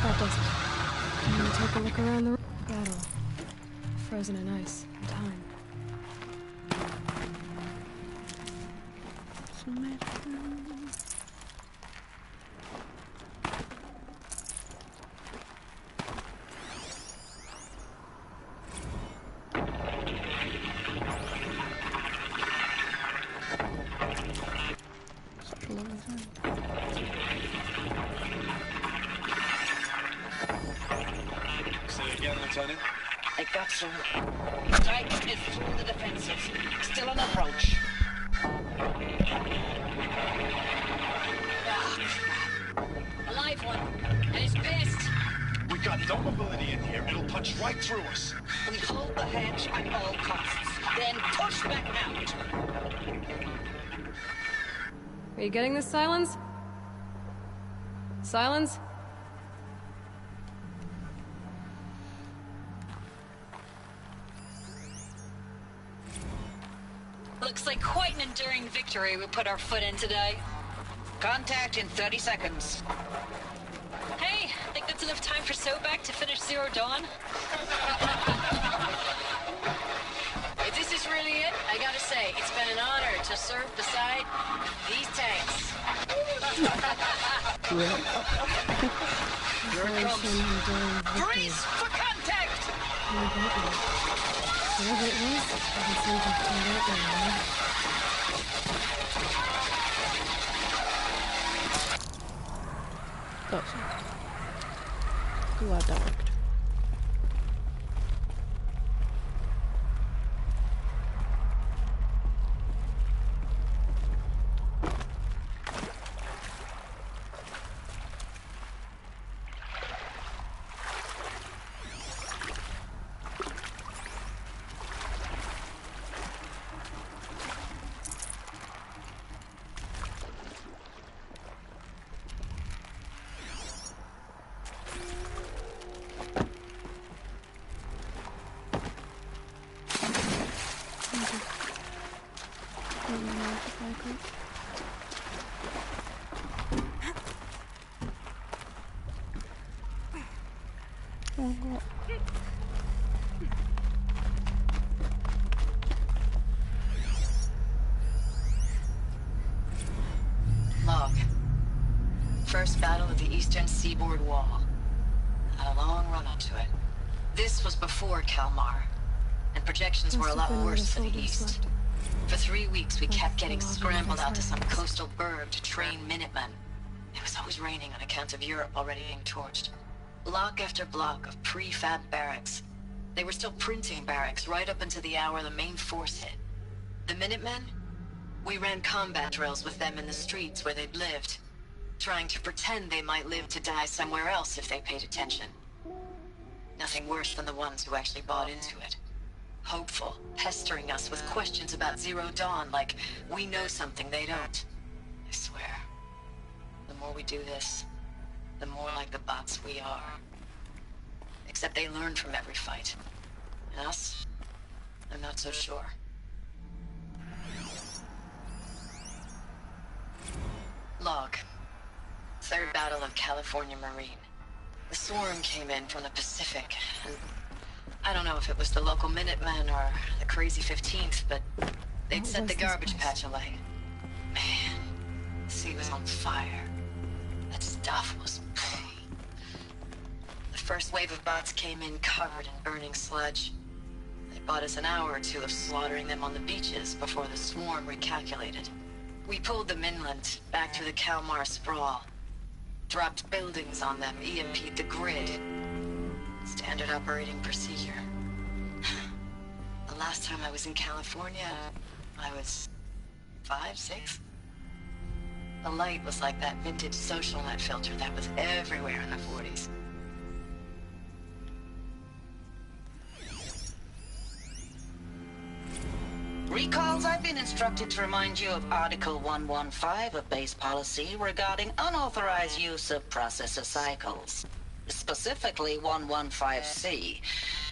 That does it. I'm gonna take a look around the battle. Frozen in ice and time. start soon. Strike is through the defenses. Still an approach. A live one. And he's pissed. We got no mobility in here. It'll punch right through us. We hold the hedge at all costs. Then push back out. Are you getting this, Silence? Silence? Looks like quite an enduring victory we put our foot in today. Contact in 30 seconds. Hey, think that's enough time for Sobek to finish Zero Dawn? If this is really it, I gotta say, it's been an honor to serve beside these tanks. Here it comes. Brace for contact! Whatever it was, I can see to find out now. That's it. Glad that worked. Oh god. Log. First battle of the eastern seaboard wall. Had a long run up to it. This was before Kalmar, and projections were a lot worse for the east. For 3 weeks, we kept getting scrambled out to some coastal burg to train Minutemen. It was always raining on account of Europe already being torched. Block after block of prefab barracks. They were still printing barracks right up until the hour the main force hit. The Minutemen? We ran combat drills with them in the streets where they'd lived, trying to pretend they might live to die somewhere else if they paid attention. Nothing worse than the ones who actually bought into it. Hopeful, pestering us with questions about Zero Dawn like we know something they don't. I swear, the more we do this, the more like the bots we are. Except they learn from every fight. And us? I'm not so sure. Log. Third Battle of California Marine. The swarm came in from the Pacific, and I don't know if it was the local Minutemen or the crazy 15th, but they'd set the garbage patch alight. Man, the sea was on fire. That stuff was... The first wave of bots came in covered in burning sludge. They bought us an hour or two of slaughtering them on the beaches before the swarm recalculated. We pulled them inland, back through the Kalmar sprawl. Dropped buildings on them, EMP'd the grid. Standard operating procedure. The last time I was in California, I was 5, 6? The light was like that vintage social net filter that was everywhere in the 40s. Recalls, I've been instructed to remind you of Article 115 of base policy regarding unauthorized use of processor cycles. Specifically 115C.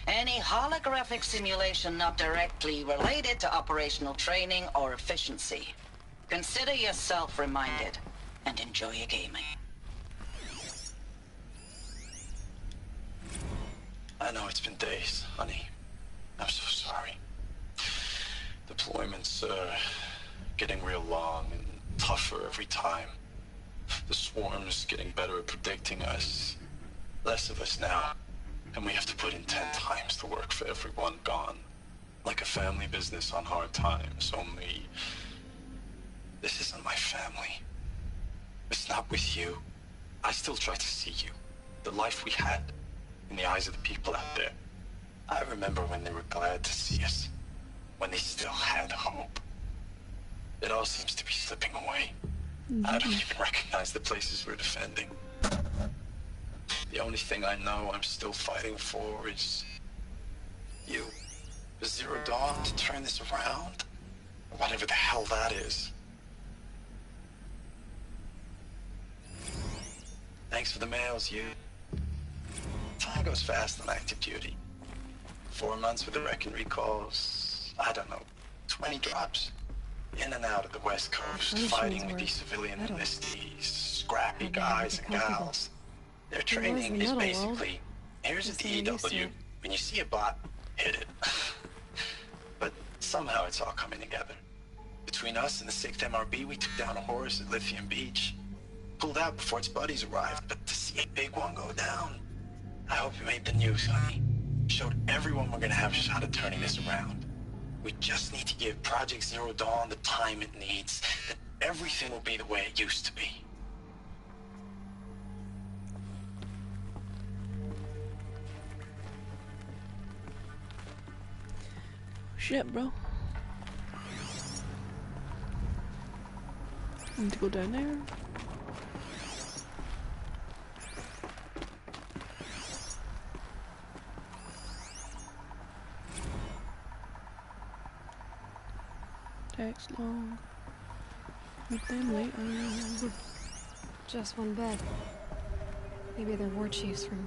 Any holographic simulation not directly related to operational training or efficiency. Consider yourself reminded, and enjoy your gaming. I know it's been days, honey. I'm so sorry. Deployments are getting real long and tougher every time. The swarm's getting better at predicting us. Less of us now. And we have to put in 10 times the work for everyone gone. Like a family business on hard times, only... This isn't my family. It's not with you. I still try to see you. The life we had in the eyes of the people out there. I remember when they were glad to see us, when they still had hope. It all seems to be slipping away. I don't even recognize the places we're defending. The only thing I know I'm still fighting for is you. The Zero Dawn to turn this around? Whatever the hell that is. Thanks for the mails, you. Time goes fast on active duty. 4 months with the wreck and recalls, I don't know, 20 drops. In and out of the West Coast, fighting with these civilian enlistees, scrappy guys and gals. Their training is basically, here's a DEW, when you see a bot, hit it. But somehow it's all coming together. Between us and the 6th MRB, we took down a horse at Lithium Beach. Pulled out before its buddies arrived, but to see a big one go down, I hope you made the news, honey. Showed everyone we're gonna have a shot at turning this around. We just need to give Project Zero Dawn the time it needs, then everything will be the way it used to be. Shit, bro. Need to go down there. Text long. Meet them later. Just one bed. Maybe they're war chief's room.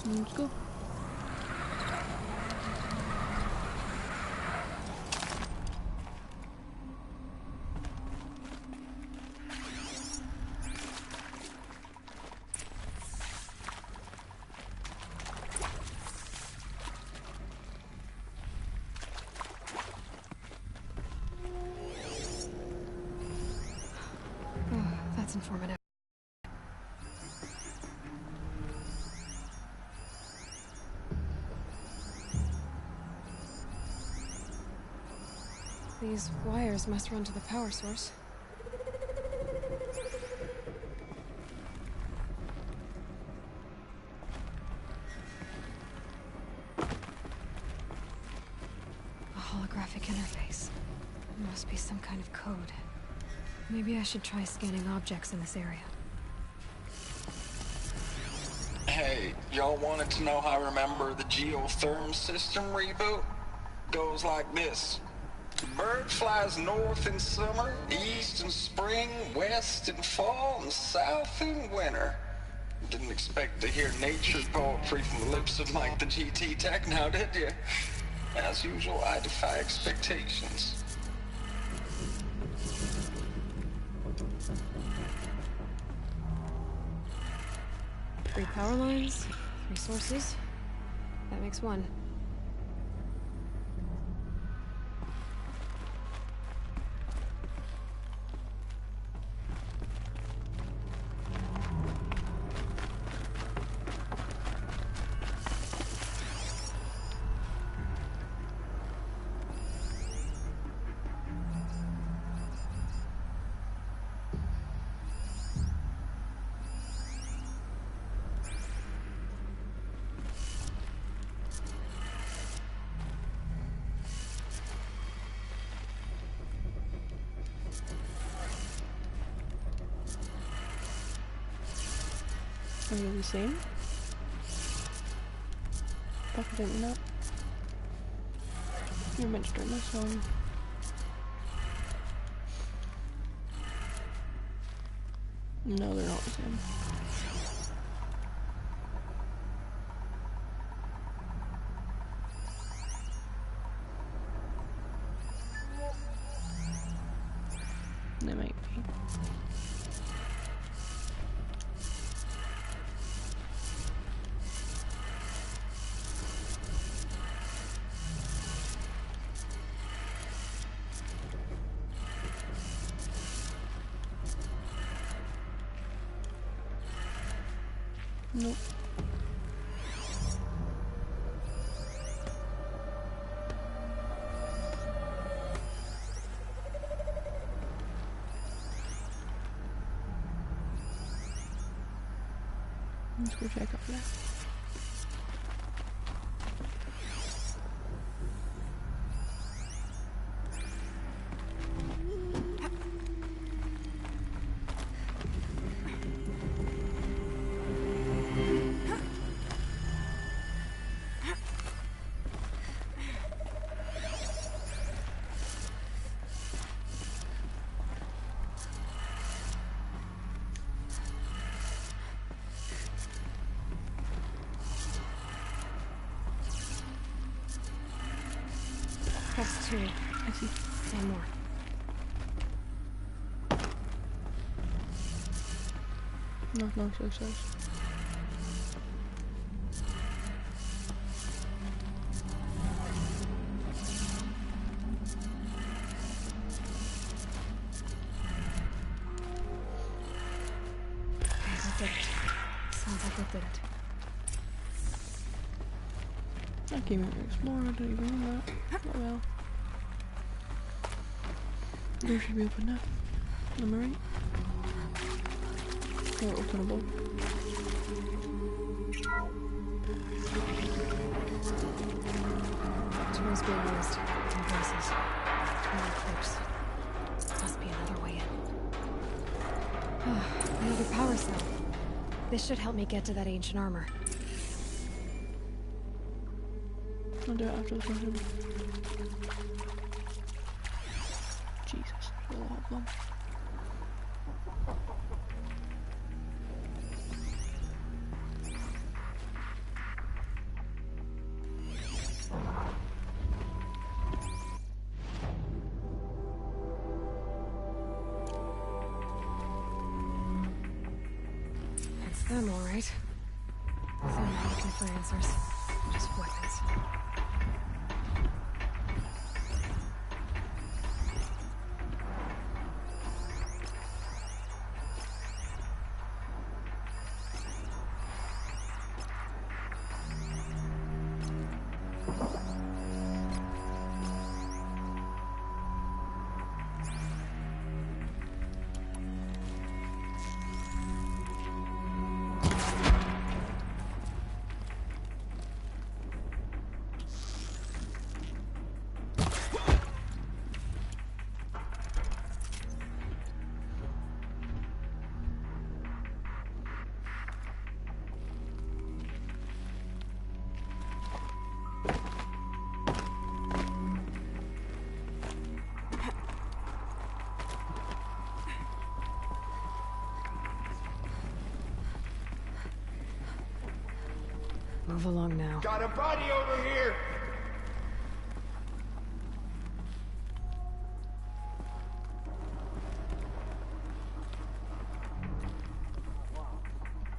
Let's go. That's informative. These wires must run to the power source. A holographic interface. It must be some kind of code. Maybe I should try scanning objects in this area. Hey, y'all wanted to know how I remember the geotherm system reboot? Goes like this. Bird flies north in summer, east in spring, west in fall, and south in winter. Didn't expect to hear nature poetry from the lips of Mike the GT Tech now, did you? As usual, I defy expectations. 3 power lines, 3 sources. That makes 1. Are they the same? Evidently not. You're meant to turn this on. No, they're not the same. They might be. Nope. Let's go check up there. That's two. I see. One more. No, so. Okay, that did it. Sounds like it did it. I came here to explore, I didn't even know that. Oh well. Door should be open now. Am I right? Or openable. Tools being used. In places. No clips. Must be another way in. Another power cell. This should help me get to that ancient armor. I'll do it after this one. Jesus, there's a lot of them. It's them, all right. They're not looking for answers. Just weapons. Move along now. Got a body over here!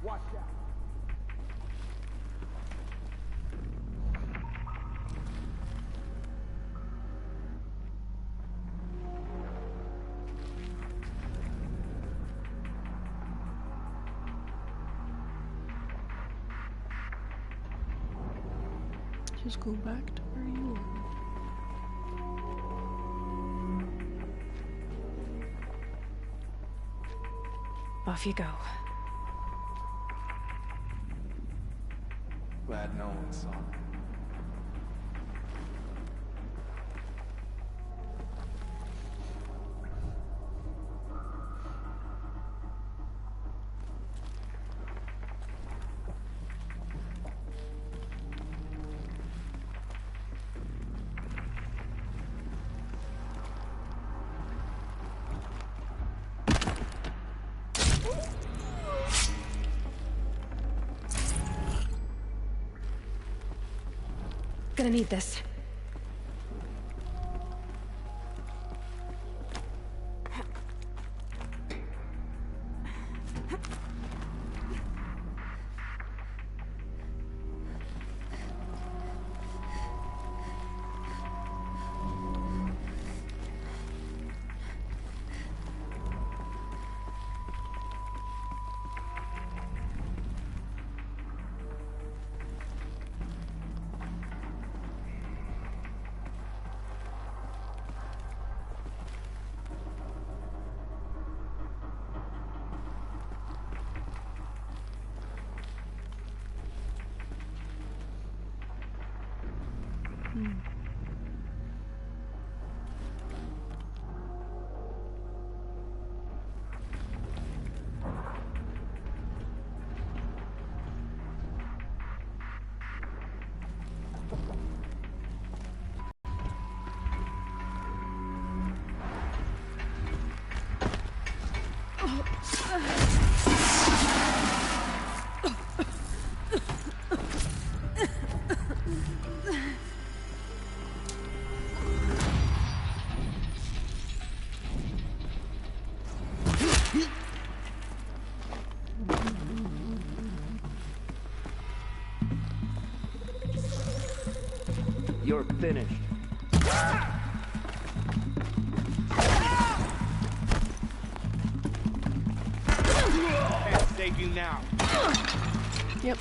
Watch out. Just go back to where you were. Off you go. Glad no one saw me. gonna need this. You're finished. Can't save you now. Yep.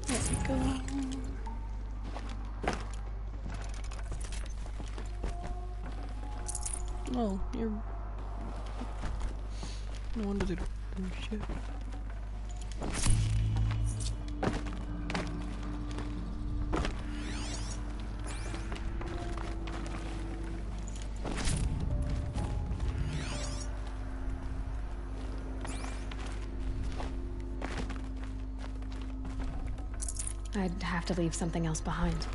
There we go. Oh, you're... No wonder they don't do shit. I'd have to leave something else behind.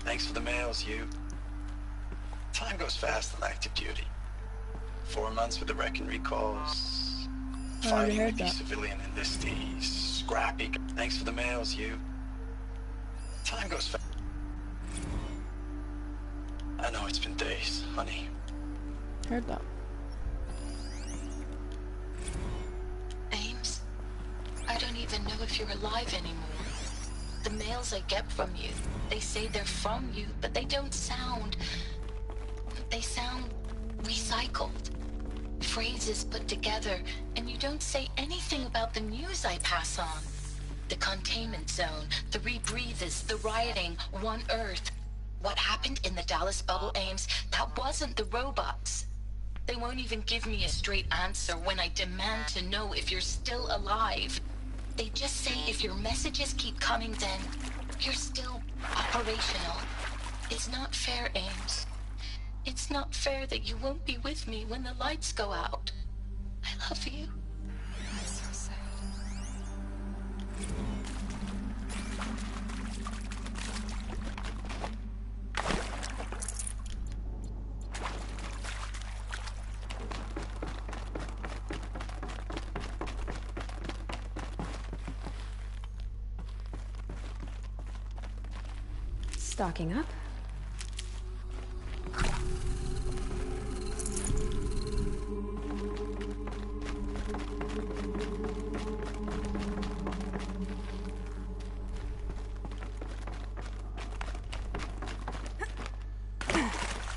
Thanks for the mails, you. Time goes fast on active duty. 4 months with the wreck and recalls. Fighting with these civilian enlistees. Scrappy. Thanks for the mails, you. Time goes fast. I know it's been days, honey. Heard that. Ames, I don't even know if you're alive anymore. The mails I get from you, they say they're from you, but they don't sound... They sound recycled. Phrases put together, and you don't say anything about the news I pass on. The containment zone, the rebreathers, the rioting, One Earth. What happened in the Dallas bubble, Ames, that wasn't the robots. They won't even give me a straight answer when I demand to know if you're still alive. They just say if your messages keep coming, then you're still operational. It's not fair, Ames. It's not fair that you won't be with me when the lights go out. I love you. That's so sad. Stocking up.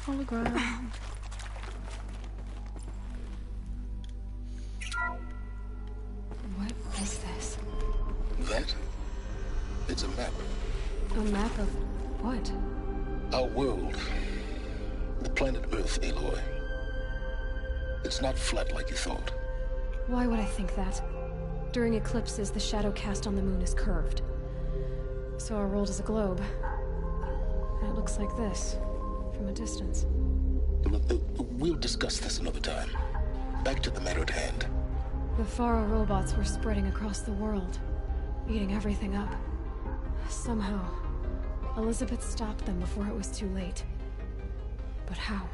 Hologram. What is this? That? It's a map. A map of what? Our world. The planet Earth, Aloy. It's not flat like you thought. Why would I think that? During eclipses, the shadow cast on the moon is curved. So our world is a globe. And it looks like this, from a distance. We'll discuss this another time. Back to the matter at hand. The Faro robots were spreading across the world, eating everything up. Somehow, Elizabeth stopped them before it was too late. But how?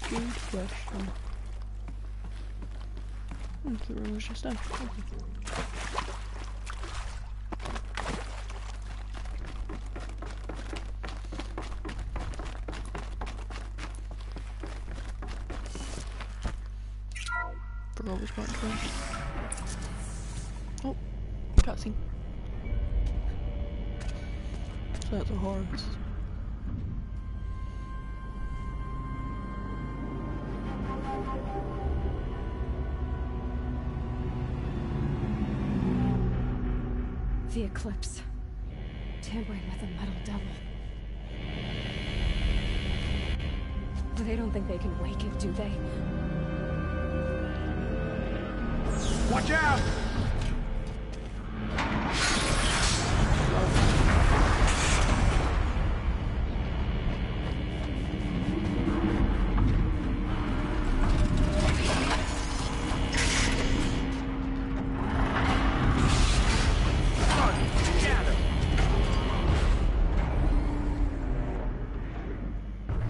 Good question. The room was just done. Forgot which part to go. Oh, cutscene. So that's a horse. The eclipse. Tampering with a metal devil. They don't think they can wake it, do they? Watch out!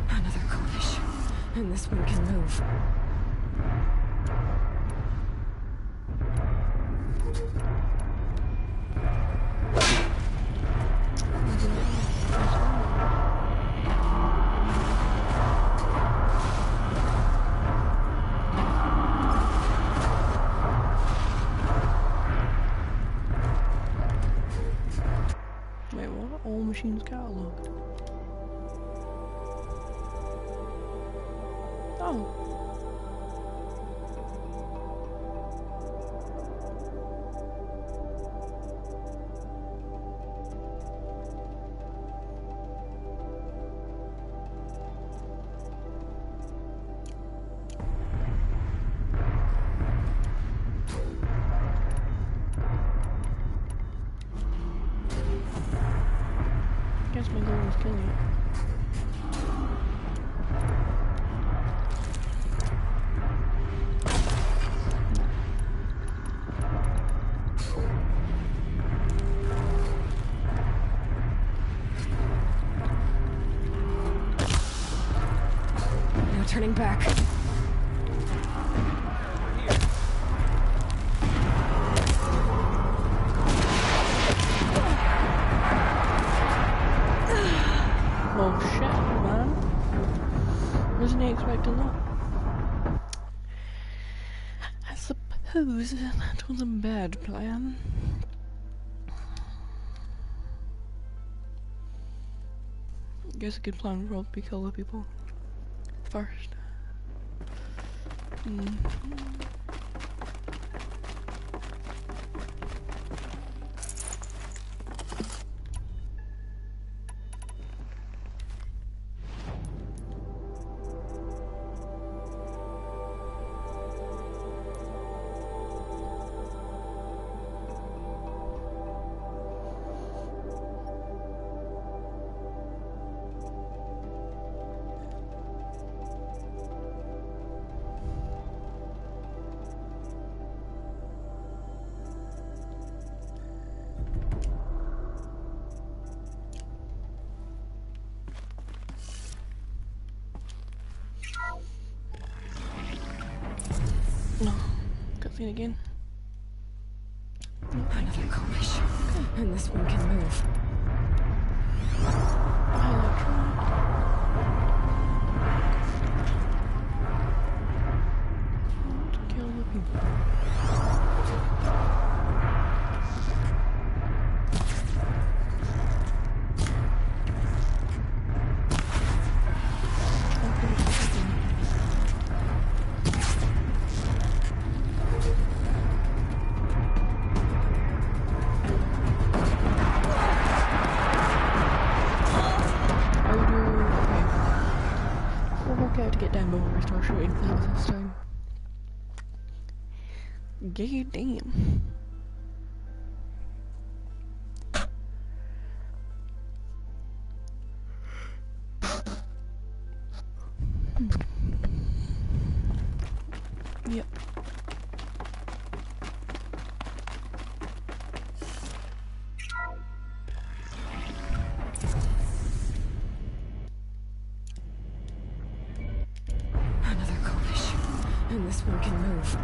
Another collision. And this one can move. Wait, what? All machines cataloged. Oh. Guess my goal was killing it. No turning back. Oh shit, man. Wasn't he expecting that? I suppose that was a bad plan. I guess a good plan would probably be kill the people first. No. Cutscene again. Another collision. And this one can move. Don't kill the people. To get down before we start shooting things this time. God damn. Yep. Another Kovish. And this one can move.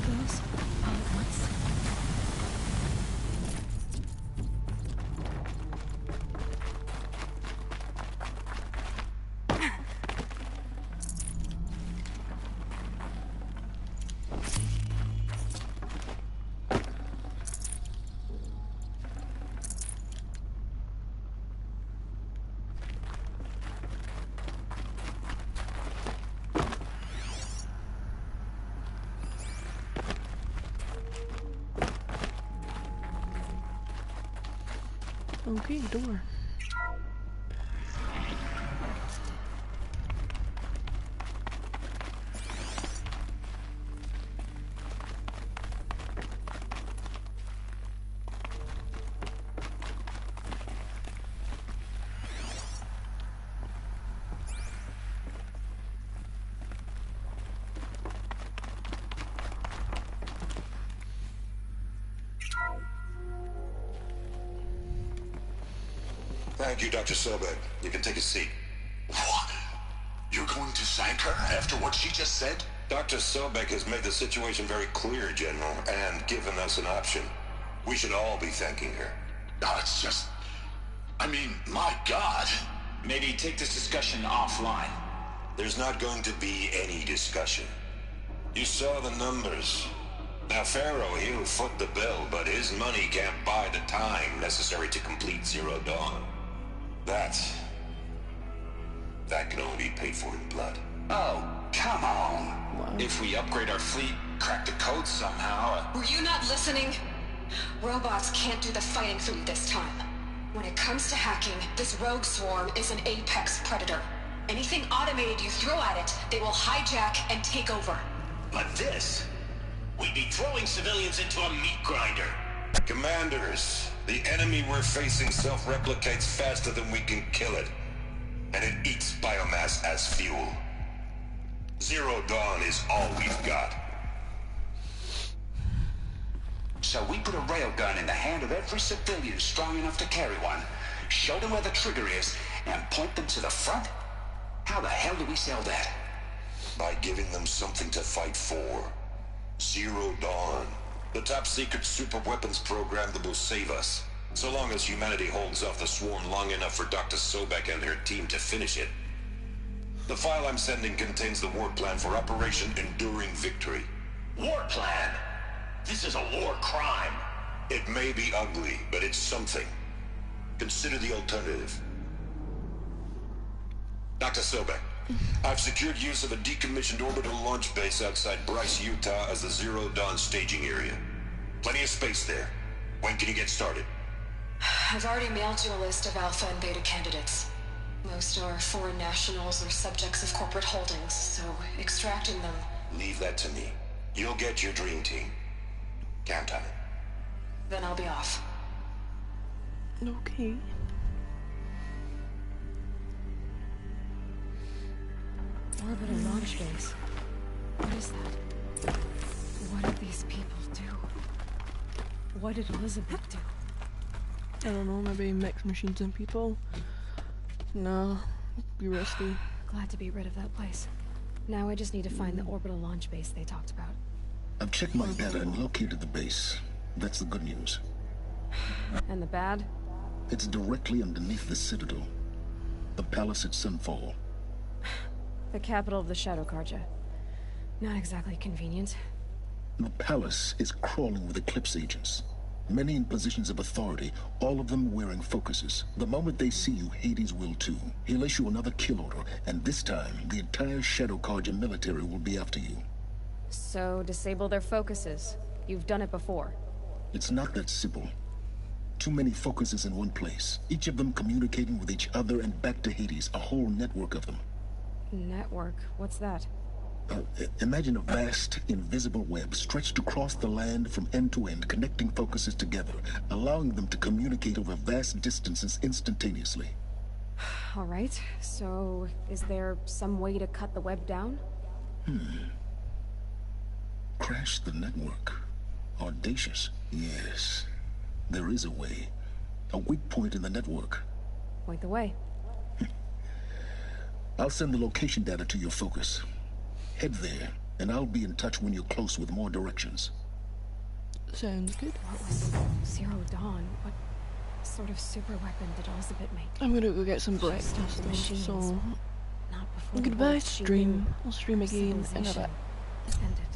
those all at once? Okay, door. Thank you, Dr. Sobek. You can take a seat. What? You're going to thank her after what she just said? Dr. Sobek has made the situation very clear, General, and given us an option. We should all be thanking her. No, it's just... I mean, my God. Maybe take this discussion offline. There's not going to be any discussion. You saw the numbers. Now, Pharaoh, he'll foot the bill, but his money can't buy the time necessary to complete Zero Dawn. That can only be paid for in blood. Oh, come on. Wow. If we upgrade our fleet, crack the code somehow... Were you not listening? Robots can't do the fighting for you this time. When it comes to hacking, this rogue swarm is an apex predator. Anything automated you throw at it, they will hijack and take over. But this... we'd be throwing civilians into a meat grinder. Commanders, the enemy we're facing self-replicates faster than we can kill it. And it eats biomass as fuel. Zero Dawn is all we've got. So we put a railgun in the hand of every civilian strong enough to carry one, show them where the trigger is, and point them to the front? How the hell do we sell that? By giving them something to fight for. Zero Dawn. The top-secret super-weapons program that will save us. So long as humanity holds off the swarm long enough for Dr. Sobek and her team to finish it. The file I'm sending contains the war plan for Operation Enduring Victory. War plan? This is a war crime. It may be ugly, but it's something. Consider the alternative. Dr. Sobek, I've secured use of a decommissioned orbital launch base outside Bryce, Utah as the Zero Dawn staging area. Plenty of space there. When can you get started? I've already mailed you a list of alpha and beta candidates. Most are foreign nationals or subjects of corporate holdings, so extracting them... Leave that to me. You'll get your dream team. Count on it. Then I'll be off. Okay. Orbital launch base. What is that? What did these people do? What did Elizabeth do? I don't know, maybe mix machines and people. No, be risky. Glad to be rid of that place. Now I just need to find the orbital launch base they talked about. I've checked my data and located the base. That's the good news. And the bad? It's directly underneath the Citadel. The palace at Sunfall. The capital of the Shadow Carja. Not exactly convenient. The palace is crawling with Eclipse agents. Many in positions of authority, all of them wearing focuses. The moment they see you, Hades will too. He'll issue another kill order, and this time, the entire Shadow Carja military will be after you. So, disable their focuses. You've done it before. It's not that simple. Too many focuses in one place, each of them communicating with each other and back to Hades, a whole network of them. Network? What's that? Imagine a vast, invisible web stretched across the land from end to end, connecting focuses together, allowing them to communicate over vast distances instantaneously. All right, so is there some way to cut the web down? Crash the network. Audacious. Yes, there is a way. A weak point in the network. Point the way. I'll send the location data to your focus. Head there, And I'll be in touch when you're close with more directions. Sounds good. What was Zero Dawn? What sort of super weapon did Elizabeth make? I'm gonna go get some She breakfast, stopped the machines, so not before the goodbye bullets she stream. knew I'll stream again in a bit. civilization ended.